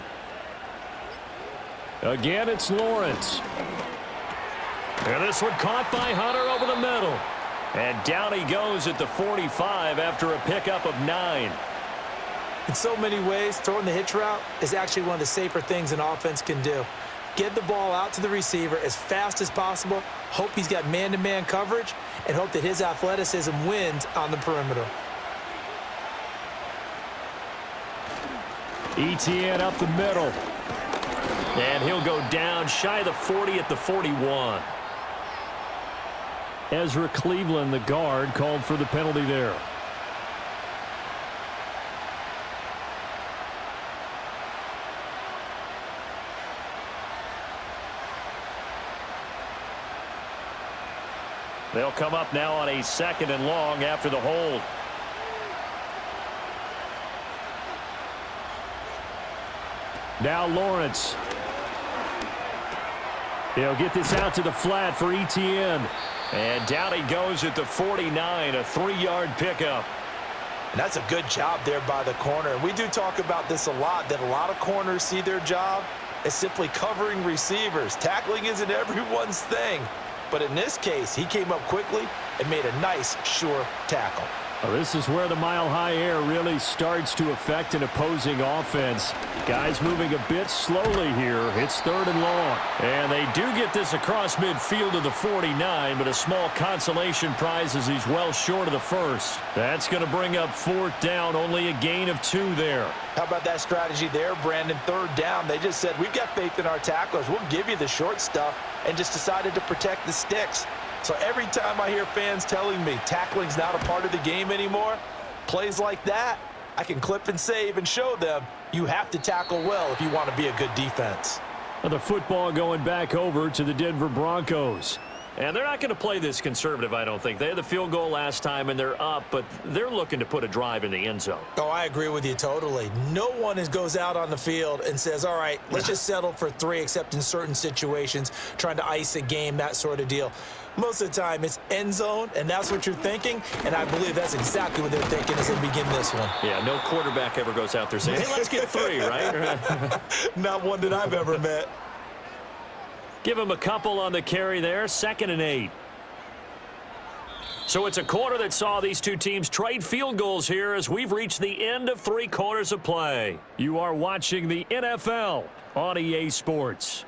[SPEAKER 3] Again, it's Lawrence.
[SPEAKER 1] And this one caught by Hunter over the middle. And down he goes at the 45 after a pickup of 9.
[SPEAKER 2] In so many ways, throwing the hitch route is actually one of the safer things an offense can do. Get the ball out to the receiver as fast as possible, hope he's got man-to-man coverage, and hope that his athleticism wins on the perimeter.
[SPEAKER 3] ETN up the middle.
[SPEAKER 1] And he'll go down shy of the 40 at the 41.
[SPEAKER 3] Ezra Cleveland, the guard, called for the penalty there.
[SPEAKER 1] They'll come up now on a 2nd and long after the hold.
[SPEAKER 3] Now Lawrence. He'll get this out to the flat for ETN.
[SPEAKER 1] And down he goes at the 49, a 3-yard pickup.
[SPEAKER 2] And that's a good job there by the corner. And we do talk about this a lot, that a lot of corners see their job as simply covering receivers. Tackling isn't everyone's thing. But in this case, he came up quickly and made a nice, sure tackle.
[SPEAKER 3] Well, this is where the mile-high air really starts to affect an opposing offense. Guys moving a bit slowly here. It's 3rd and long. And they do get this across midfield to the 49, but a small consolation prize as he's well short of the first. That's going to bring up 4th down, only a gain of 2 there.
[SPEAKER 2] How about that strategy there, Brandon? 3rd down, they just said, we've got faith in our tacklers. We'll give you the short stuff, and just decided to protect the sticks. So every time I hear fans telling me tackling's not a part of the game anymore, plays like that, I can clip and save and show them you have to tackle well if you want to be a good defense.
[SPEAKER 3] Well, the football going back over to the Denver Broncos.
[SPEAKER 1] And they're not going to play this conservative, I don't think. They had the field goal last time, and they're up, but they're looking to put a drive in the end zone.
[SPEAKER 2] Oh, I agree with you totally. No one goes out on the field and says, all right, let's just settle for 3, except in certain situations, trying to ice a game, that sort of deal. Most of the time, it's end zone, and that's what you're thinking, and I believe that's exactly what they're thinking as they begin this one.
[SPEAKER 1] Yeah, no quarterback ever goes out there saying, hey, let's get 3, right?
[SPEAKER 2] Not one that I've ever met.
[SPEAKER 1] Give him a couple on the carry there, 2nd and 8. So it's a quarter that saw these two teams trade field goals here as we've reached the end of 3 quarters of play.
[SPEAKER 3] You are watching the NFL on EA Sports.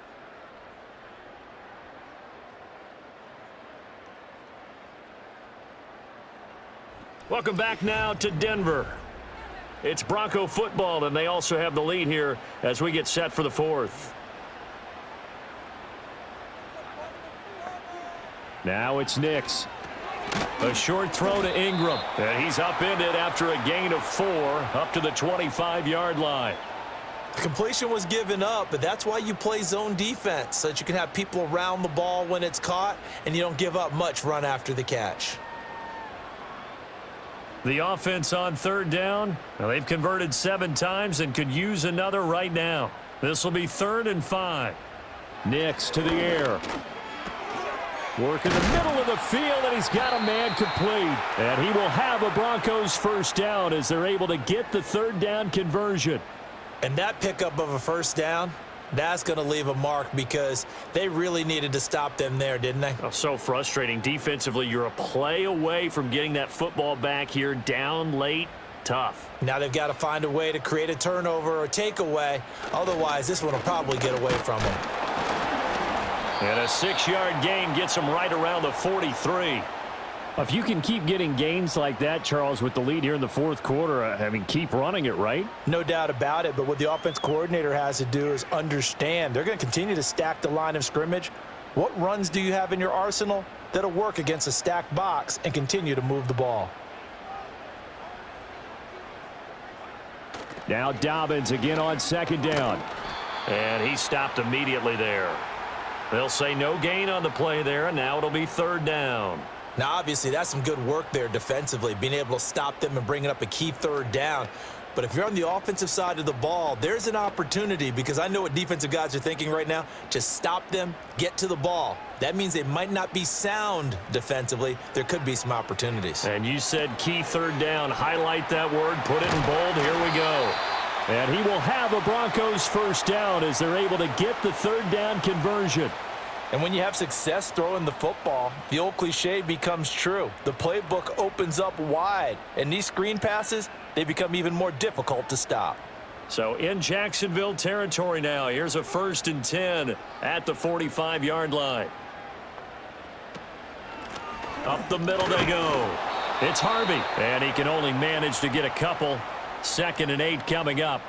[SPEAKER 1] Welcome back now to Denver. It's Bronco football, and they also have the lead here as we get set for the 4th.
[SPEAKER 3] Now it's Nix. A short throw to Ingram.
[SPEAKER 1] And he's upended after a gain of 4 up to the 25-yard line.
[SPEAKER 2] The completion was given up, but that's why you play zone defense, so that you can have people around the ball when it's caught, and you don't give up much run after the catch.
[SPEAKER 3] The offense on 3rd down. Well, they've converted 7 times and could use another right now. This will be 3rd and 5. Nix to the air. Work in the middle of the field, and he's got a man complete. And he will have a Broncos 1st down as they're able to get the 3rd down conversion.
[SPEAKER 2] And that pickup of a 1st down, that's going to leave a mark because they really needed to stop them there, didn't they?
[SPEAKER 1] Oh, so frustrating. Defensively, you're a play away from getting that football back here, down late. Tough.
[SPEAKER 2] Now they've got to find a way to create a turnover or takeaway. Otherwise, this one will probably get away from them.
[SPEAKER 1] And a 6-yard gain gets them right around the 43.
[SPEAKER 3] If you can keep getting gains like that, Charles, with the lead here in the 4th quarter, I mean, keep running it, right?
[SPEAKER 2] No doubt about it, but what the offense coordinator has to do is understand. They're going to continue to stack the line of scrimmage. What runs do you have in your arsenal that'll work against a stacked box and continue to move the ball?
[SPEAKER 3] Now Dobbins again on 2nd down.
[SPEAKER 1] And he stopped immediately there. They'll say no gain on the play there, and now it'll be 3rd down.
[SPEAKER 2] Now, obviously, that's some good work there defensively, being able to stop them and bringing up a key 3rd down. But if you're on the offensive side of the ball, there's an opportunity because I know what defensive guys are thinking right now. Just stop them, get to the ball. That means they might not be sound defensively. There could be some opportunities.
[SPEAKER 1] And you said key 3rd down. Highlight that word, put it in bold. Here we go.
[SPEAKER 3] And he will have a Broncos 1st down as they're able to get the 3rd down conversion.
[SPEAKER 2] And when you have success throwing the football, the old cliche becomes true. The playbook opens up wide, and these screen passes, they become even more difficult to stop.
[SPEAKER 1] So in Jacksonville territory now, here's a 1st and 10 at the 45-yard line. Up the middle they go. It's Harvey, and he can only manage to get a couple. 2nd and 8 coming up.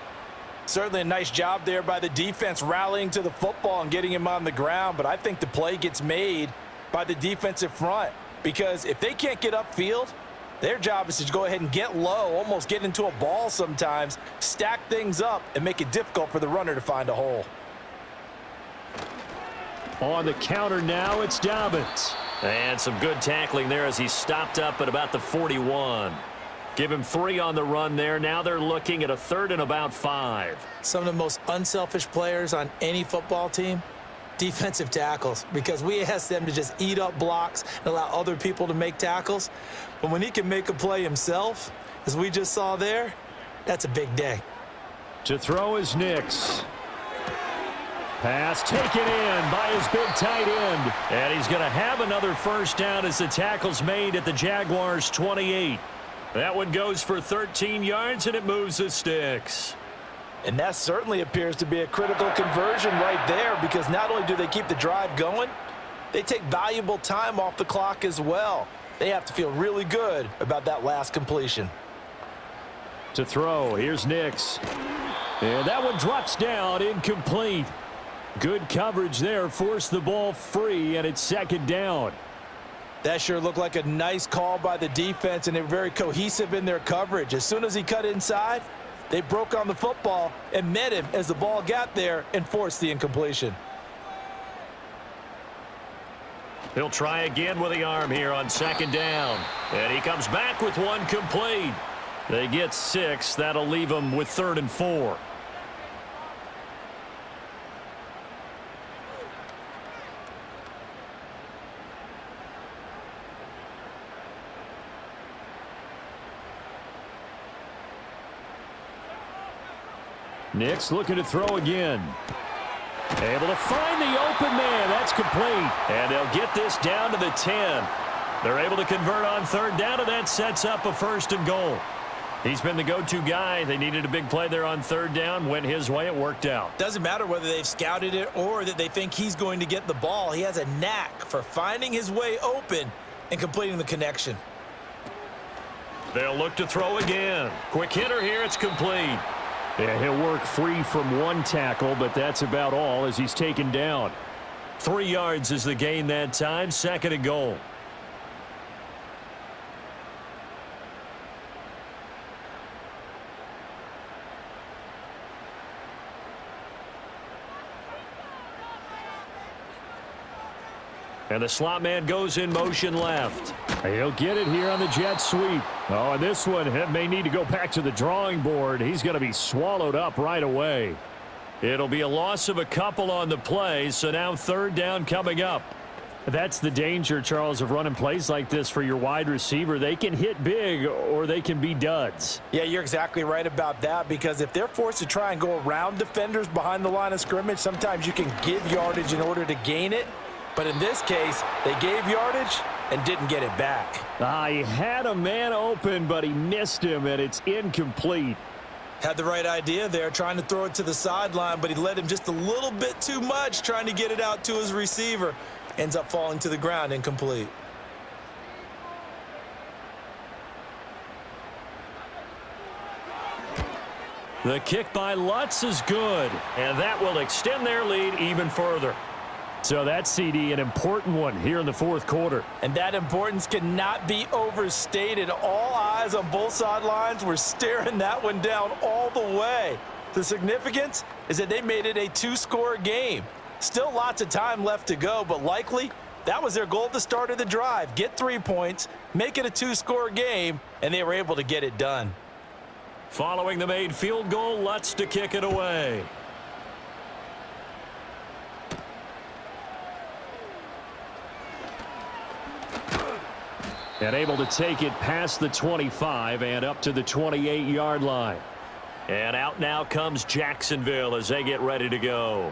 [SPEAKER 2] Certainly a nice job there by the defense rallying to the football and getting him on the ground, but I think the play gets made by the defensive front because if they can't get upfield, their job is to go ahead and get low, almost get into a ball sometimes, stack things up, and make it difficult for the runner to find a hole.
[SPEAKER 3] On the counter now, it's Dobbins.
[SPEAKER 1] And some good tackling there as he stopped up at about the 41. Give him 3 on the run there. Now they're looking at a 3rd and about 5.
[SPEAKER 2] Some of the most unselfish players on any football team, defensive tackles, because we ask them to just eat up blocks and allow other people to make tackles. But when he can make a play himself, as we just saw there, that's a big day.
[SPEAKER 3] To throw is Nix. Pass taken in by his big tight end.
[SPEAKER 1] And he's going to have another first down as the tackle's made at the Jaguars' 28. That one goes for 13 yards, and it moves the sticks.
[SPEAKER 2] And that certainly appears to be a critical conversion right there, because not only do they keep the drive going, they take valuable time off the clock as well. They have to feel really good about that last completion.
[SPEAKER 3] To throw, here's Nix. And that one drops down, incomplete. Good coverage there, forced the ball free, and it's second down.
[SPEAKER 2] That sure looked like a nice call by the defense, and they were very cohesive in their coverage. As soon as he cut inside, they broke on the football and met him as the ball got there and forced the incompletion.
[SPEAKER 1] He'll try again with the arm here on second down. And he comes back with one complete. They get 6. That'll leave them with 3rd and 4.
[SPEAKER 3] Nix looking to throw again. Able to find the open man. That's complete.
[SPEAKER 1] And they'll get this down to the 10. They're able to convert on 3rd down, and that sets up a 1st and goal. He's been the go-to guy. They needed a big play there on 3rd down. Went his way. It worked out.
[SPEAKER 2] Doesn't matter whether they've scouted it or that they think he's going to get the ball. He has a knack for finding his way open and completing the connection.
[SPEAKER 1] They'll look to throw again. Quick hitter here. It's complete.
[SPEAKER 3] Yeah, he'll work free from one tackle, but that's about all as he's taken down.
[SPEAKER 1] 3 yards is the gain that time. 2nd and goal. And the slot man goes in motion left.
[SPEAKER 3] He'll get it here on the jet sweep. Oh, and this one may need to go back to the drawing board. He's going to be swallowed up right away.
[SPEAKER 1] It'll be a loss of a couple on the play, so now 3rd down coming up.
[SPEAKER 3] That's the danger, Charles, of running plays like this for your wide receiver. They can hit big or they can be duds.
[SPEAKER 2] Yeah, you're exactly right about that, because if they're forced to try and go around defenders behind the line of scrimmage, sometimes you can give yardage in order to gain it. But in this case, they gave yardage and didn't get it back.
[SPEAKER 3] He had a man open, but he missed him, and it's incomplete.
[SPEAKER 2] Had the right idea there, trying to throw it to the sideline, but he led him just a little bit too much, trying to get it out to his receiver. Ends up falling to the ground, incomplete.
[SPEAKER 1] The kick by Lutz is good, and that will extend their lead even further.
[SPEAKER 3] So that CD, an important one here in the 4th quarter.
[SPEAKER 2] And that importance cannot be overstated. All eyes on both sidelines were staring that one down all the way. The significance is that they made it a 2-score game. Still lots of time left to go, but likely that was their goal at the start of the drive. Get 3 points, make it a 2-score game, and they were able to get it done.
[SPEAKER 1] Following the made field goal, Lutz to kick it away.
[SPEAKER 3] And able to take it past the 25 and up to the 28-yard line.
[SPEAKER 1] And out now comes Jacksonville as they get ready to go.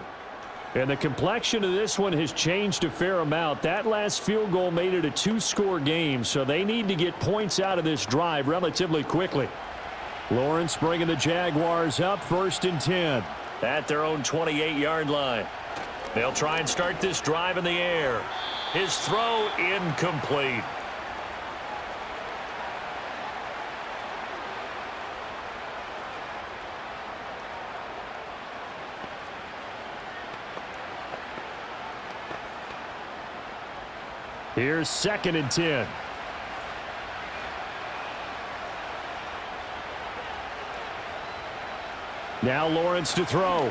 [SPEAKER 3] And the complexion of this one has changed a fair amount. That last field goal made it a 2-score game, so they need to get points out of this drive relatively quickly. Lawrence bringing the Jaguars up, 1st and 10.
[SPEAKER 1] At their own 28-yard line. They'll try and start this drive in the air. His throw incomplete.
[SPEAKER 3] Here's 2nd and 10. Now Lawrence to throw.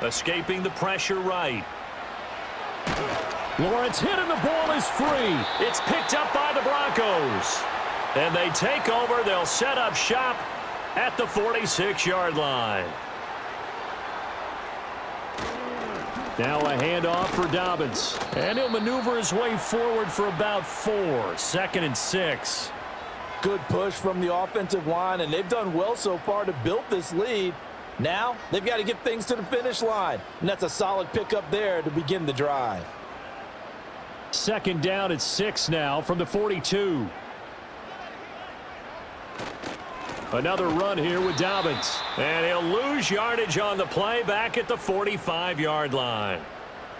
[SPEAKER 1] Escaping the pressure right.
[SPEAKER 3] Lawrence hit and the ball is free.
[SPEAKER 1] It's picked up by the Broncos. And they take over. They'll set up shop at the 46-yard line.
[SPEAKER 3] Now a handoff for Dobbins. And he'll maneuver his way forward for about 4. 2nd and 6.
[SPEAKER 2] Good push from the offensive line, and they've done well so far to build this lead. Now, they've got to get things to the finish line. And that's a solid pickup there to begin the drive.
[SPEAKER 3] Second down at 6 now from the 42. Another run here with Dobbins. And he'll lose yardage on the play back at the 45-yard line.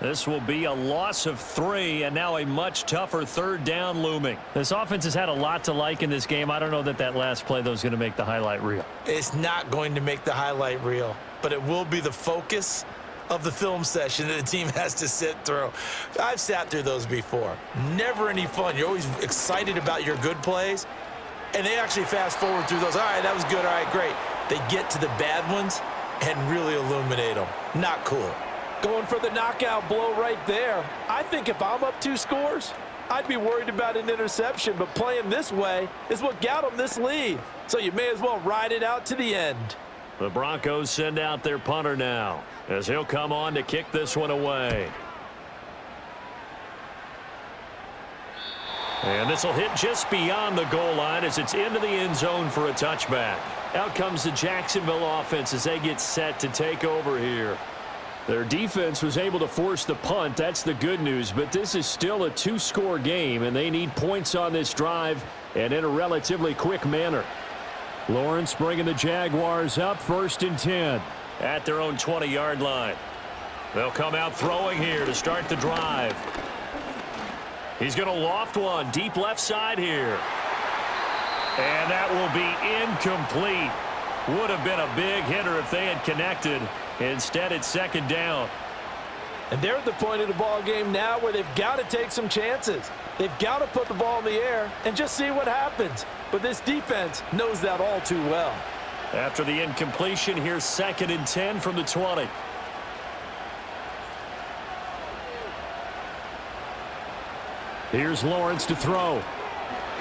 [SPEAKER 3] This will be a loss of 3, and now a much tougher third down looming. This offense has had a lot to like in this game. I don't know that last play, though, is going to make the highlight reel.
[SPEAKER 2] It's not going to make the highlight reel, but it will be the focus of the film session that the team has to sit through. I've sat through those before. Never any fun. You're always excited about your good plays, and they actually fast forward through those. All right, that was good. All right, great. They get to the bad ones and really illuminate them. Not cool. Going for the knockout blow right there. I think if I'm up 2 scores, I'd be worried about an interception, but playing this way is what got them this lead. So you may as well ride it out to the end.
[SPEAKER 1] The Broncos send out their punter now as he'll come on to kick this one away. And this will hit just beyond the goal line as it's into the end zone for a touchback. Out comes the Jacksonville offense as they get set to take over here. Their defense was able to force the punt. That's the good news, but this is still a 2-score game, and they need points on this drive and in a relatively quick manner. Lawrence bringing the Jaguars up 1st and 10. At their own 20-yard line. They'll come out throwing here to start the drive. He's going to loft one deep left side here. And that will be incomplete. Would have been a big hitter if they had connected. Instead, it's 2nd down.
[SPEAKER 2] And they're at the point of the ball game now where they've got to take some chances. They've got to put the ball in the air and just see what happens. But this defense knows that all too well.
[SPEAKER 1] After the incompletion, here's 2nd and 10 from the 20.
[SPEAKER 3] Here's Lawrence to throw.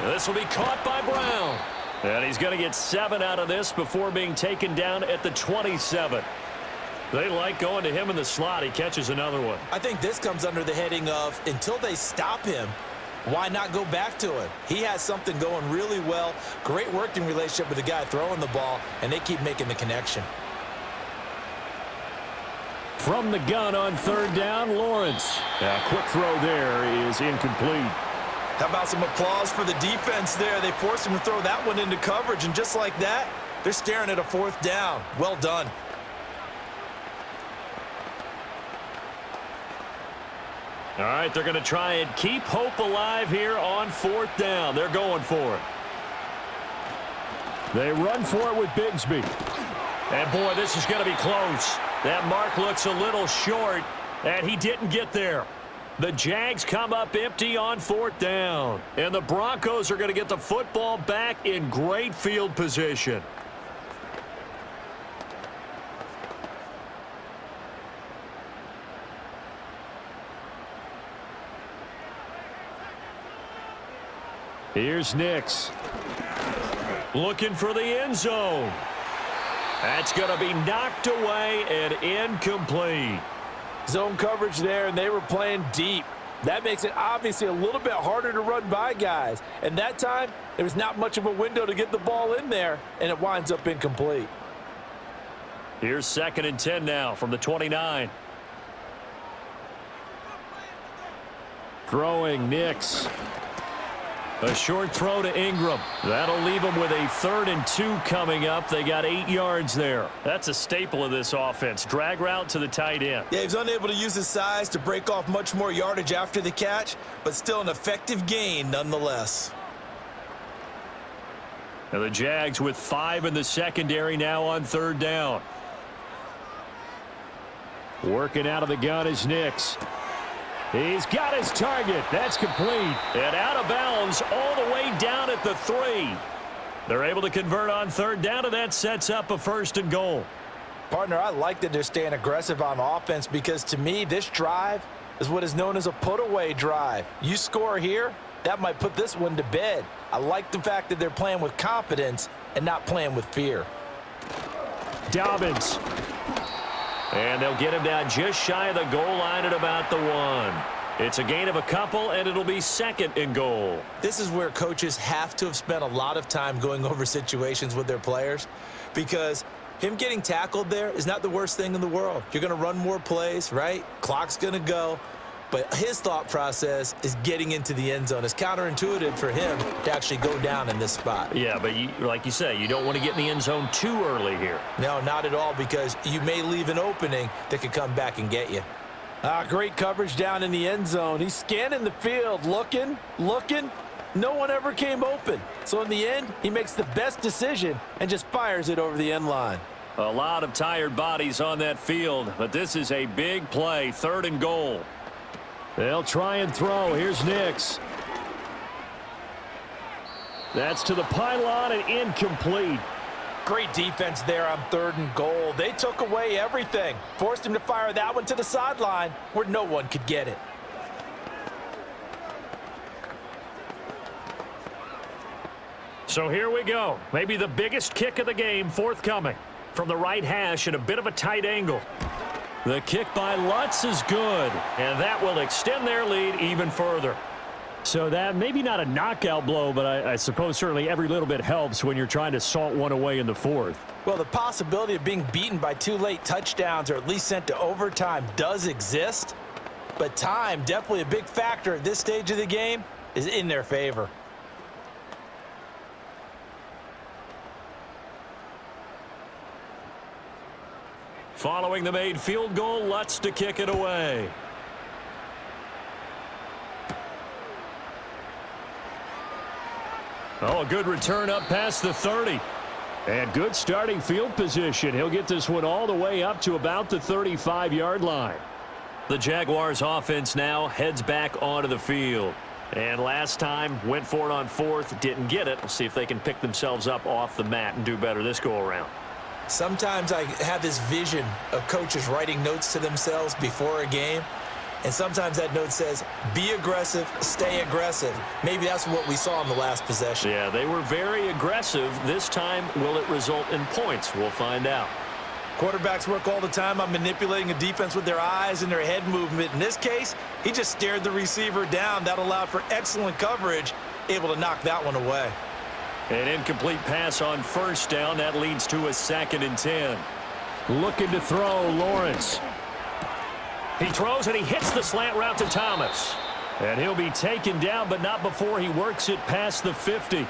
[SPEAKER 1] This will be caught by Brown. And he's going to get 7 out of this before being taken down at the 27. They like going to him in the slot. He catches another one.
[SPEAKER 2] I think this comes under the heading of until they stop him, why not go back to him? He has something going really well. Great working relationship with the guy throwing the ball, and they keep making the connection.
[SPEAKER 3] From the gun on 3rd down, Lawrence. A quick throw there is incomplete.
[SPEAKER 2] How about some applause for the defense there? They forced him to throw that one into coverage, and just like that, they're staring at a 4th down. Well done.
[SPEAKER 1] All right, they're going to try and keep hope alive here on 4th down. They're going for it.
[SPEAKER 3] They run for it with Bigsby.
[SPEAKER 1] And, boy, this is going to be close. That mark looks a little short, and he didn't get there. The Jags come up empty on 4th down. And the Broncos are going to get the football back in great field position.
[SPEAKER 3] Here's Nix.
[SPEAKER 1] Looking for the end zone. That's going to be knocked away and incomplete.
[SPEAKER 2] Zone coverage there, and they were playing deep. That makes it obviously a little bit harder to run by guys. And that time, there was not much of a window to get the ball in there, and it winds up incomplete.
[SPEAKER 1] Here's 2nd and 10 now from the 29.
[SPEAKER 3] Throwing Nix.
[SPEAKER 1] A short throw to Ingram. That'll leave them with a 3rd and 2 coming up. They got 8 yards there. That's a staple of this offense. Drag route to the tight end.
[SPEAKER 2] Yeah, he's unable to use his size to break off much more yardage after the catch, but still an effective gain nonetheless.
[SPEAKER 1] Now the Jags with 5 in the secondary now on 3rd down.
[SPEAKER 3] Working out of the gun is Nix. He's got his target. That's complete.
[SPEAKER 1] And out of bounds all the way down at the 3. They're able to convert on 3rd down, and that sets up a 1st and goal.
[SPEAKER 2] Partner, I like that they're staying aggressive on offense because, to me, this drive is what is known as a put-away drive. You score here, that might put this one to bed. I like the fact that they're playing with confidence and not playing with fear.
[SPEAKER 3] Dobbins.
[SPEAKER 1] And they'll get him down just shy of the goal line at about the 1. It's a gain of a couple, and it'll be 2nd and goal.
[SPEAKER 2] This is where coaches have to have spent a lot of time going over situations with their players because Him getting tackled there is not the worst thing in the world. You're going to run more plays, right? Clock's going to go. But his thought process is getting into the end zone. It's counterintuitive for him to actually go down in this spot.
[SPEAKER 1] Yeah, but like you say, you don't want to get in the end zone too early here.
[SPEAKER 2] No, not at all, because you may leave an opening that could come back and get you. Great coverage down in the end zone. He's scanning the field, looking. No one ever came open. So in the end, he makes the best decision and just fires it over the end line.
[SPEAKER 1] A lot of tired bodies on that field, but this is a big play, 3rd and goal.
[SPEAKER 3] They'll try and throw. Here's Nix. That's to the pylon and incomplete.
[SPEAKER 2] Great defense there on 3rd and goal. They took away everything. Forced him to fire that one to the sideline where no one could get it.
[SPEAKER 3] So here we go. Maybe the biggest kick of the game forthcoming. From the right hash at a bit of a tight angle.
[SPEAKER 1] The kick by Lutz is good, and that will extend their lead even further.
[SPEAKER 3] So that maybe not a knockout blow, but I suppose certainly every little bit helps when you're trying to salt one away in the 4th.
[SPEAKER 2] Well, the possibility of being beaten by 2 late touchdowns or at least sent to overtime does exist, but time, definitely a big factor at this stage of the game, is in their favor.
[SPEAKER 1] Following the made field goal, Lutz to kick it away.
[SPEAKER 3] Oh, a good return up past the 30. And good starting field position. He'll get this one all the way up to about the 35-yard line.
[SPEAKER 1] The Jaguars offense now heads back onto the field. And last time, went for it on 4th, didn't get it. We'll see if they can pick themselves up off the mat and do better this go-around.
[SPEAKER 2] Sometimes I have this vision of coaches writing notes to themselves before a game, and sometimes that note says, be aggressive, stay aggressive. Maybe that's what we saw in the last possession.
[SPEAKER 1] Yeah, they were very aggressive. This time, will it result in points? We'll find out.
[SPEAKER 2] Quarterbacks work all the time on manipulating a defense with their eyes and their head movement. In this case, he just stared the receiver down. That allowed for excellent coverage, able to knock that one away.
[SPEAKER 1] An incomplete pass on 1st down. That leads to a 2nd and 10.
[SPEAKER 3] Looking to throw, Lawrence.
[SPEAKER 1] He throws and he hits the slant route to Thomas.
[SPEAKER 3] And he'll be taken down, but not before he works it past the 50.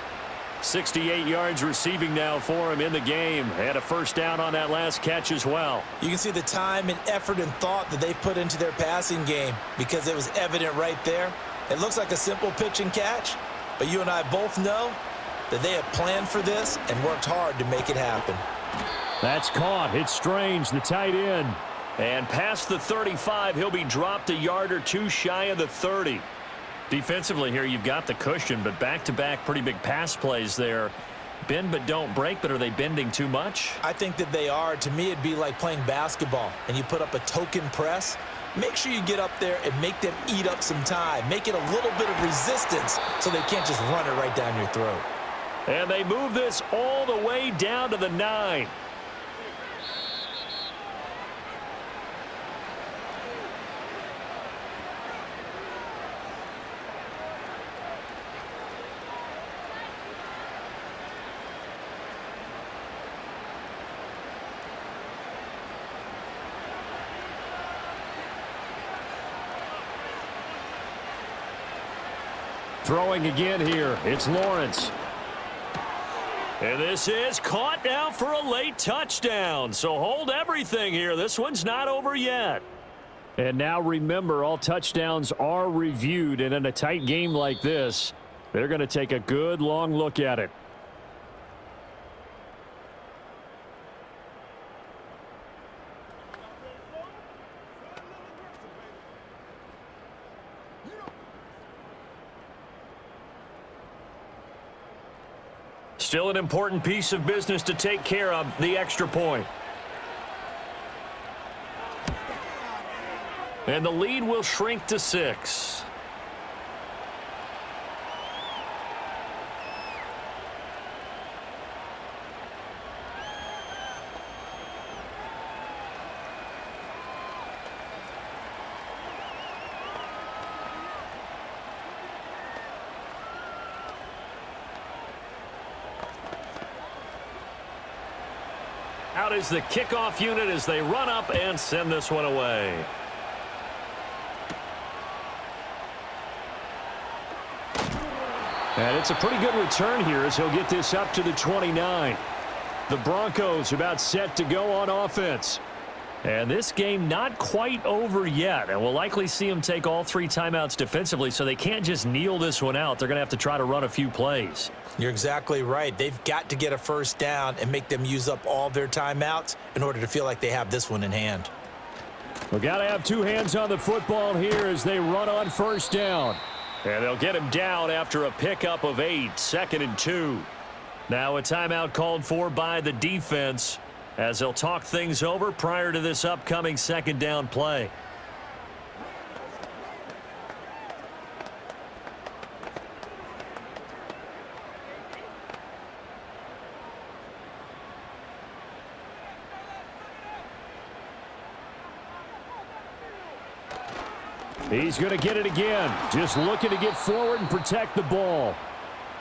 [SPEAKER 1] 68 yards receiving now for him in the game. Had a 1st down on that last catch as well.
[SPEAKER 2] You can see the time and effort and thought that they put into their passing game because it was evident right there. It looks like a simple pitch and catch, but you and I both know that they have planned for this and worked hard to make it happen.
[SPEAKER 3] That's caught. It's Strange, the tight end.
[SPEAKER 1] And past the 35, he'll be dropped a yard or 2 shy of the 30. Defensively here, you've got the cushion, but back-to-back pretty big pass plays there. Bend but don't break, but are they bending too much?
[SPEAKER 2] I think that they are. To me, it'd be like playing basketball, and you put up a token press. Make sure you get up there and make them eat up some time. Make it a little bit of resistance so they can't just run it right down your throat.
[SPEAKER 1] And they move this all the way down to the 9.
[SPEAKER 3] Throwing again here. It's Lawrence.
[SPEAKER 1] And this is caught now for a late touchdown. So hold everything here. This one's not over yet.
[SPEAKER 3] And now remember, all touchdowns are reviewed. And in a tight game like this, they're going to take a good long look at it.
[SPEAKER 1] Still an important piece of business to take care of, the extra point. And the lead will shrink to 6. out is the kickoff unit as they run up and send this one away.
[SPEAKER 3] And it's a pretty good return here as he'll get this up to the 29. The Broncos about set to go on offense. And this game not quite over yet. And we'll likely see them take all 3 timeouts defensively, so they can't just kneel this one out. They're going to have to try to run a few plays.
[SPEAKER 2] You're exactly right. They've got to get a first down and make them use up all their timeouts in order to feel like they have this one in hand.
[SPEAKER 3] We've got to have 2 hands on the football here as they run on first down.
[SPEAKER 1] And they'll get him down after a pickup of 8, 2nd and 2. Now a timeout called for by the defense as they'll talk things over prior to this upcoming 2nd down play.
[SPEAKER 3] He's going to get it again. Just looking to get forward and protect the ball.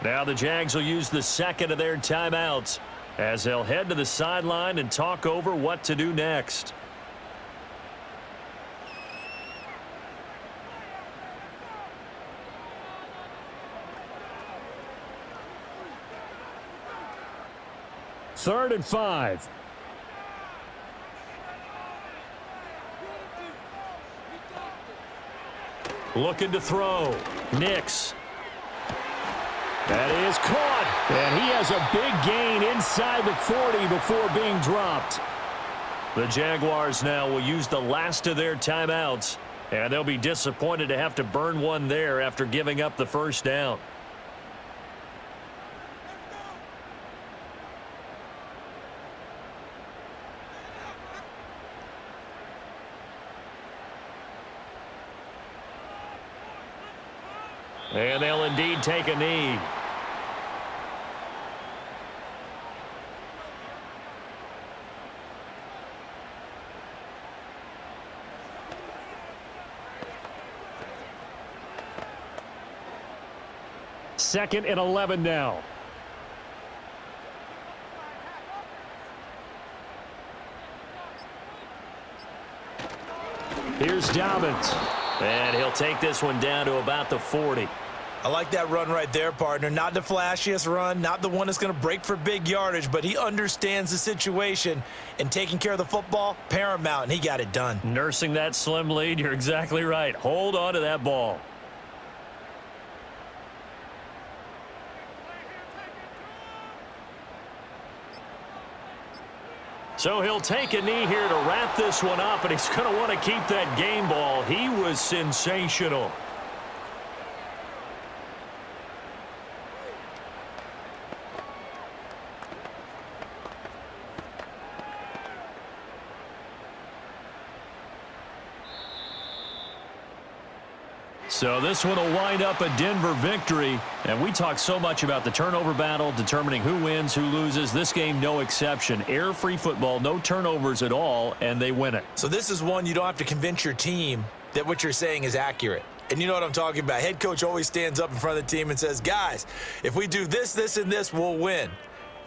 [SPEAKER 1] Now the Jags will use the 2nd of their timeouts as they'll head to the sideline and talk over what to do next.
[SPEAKER 3] Third and 5.
[SPEAKER 1] Looking to throw. Nix.
[SPEAKER 3] That is caught. And he has a big gain inside the 40 before being dropped.
[SPEAKER 1] The Jaguars now will use the last of their timeouts, and they'll be disappointed to have to burn one there after giving up the first down. And they'll indeed take a knee.
[SPEAKER 3] Second and 11 now. Here's Dobbins.
[SPEAKER 1] And he'll take this one down to about the 40.
[SPEAKER 2] I like that run right there, partner. Not the flashiest run, not the one that's going to break for big yardage, but he understands the situation, and taking care of the football, paramount, and he got it done.
[SPEAKER 1] Nursing that slim lead, you're exactly right. Hold on to that ball. So he'll take a knee here to wrap this one up, and he's going to want to keep that game ball. He was sensational. So this one will wind up a Denver victory. And we talk so much about the turnover battle, determining who wins, who loses. This game, no exception. Air-free football, no turnovers at all, and they win it.
[SPEAKER 2] So this is one you don't have to convince your team that what you're saying is accurate. And you know what I'm talking about. Head coach always stands up in front of the team and says, guys, if we do this, this, and this, we'll win.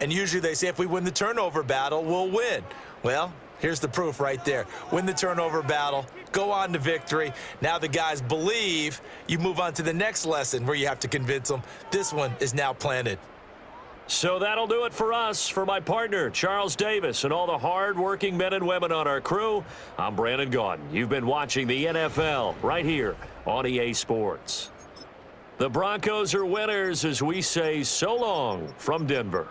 [SPEAKER 2] And usually they say if we win the turnover battle, we'll win. Well, here's the proof right there. Win the turnover battle, go on to victory. Now the guys believe. You move on to the next lesson where you have to convince them. This one is now planted.
[SPEAKER 1] So that'll do it for us. For my partner, Charles Davis, and all the hard-working men and women on our crew, I'm Brandon Gaudin. You've been watching the NFL right here on EA Sports. The Broncos are winners as we say so long from Denver.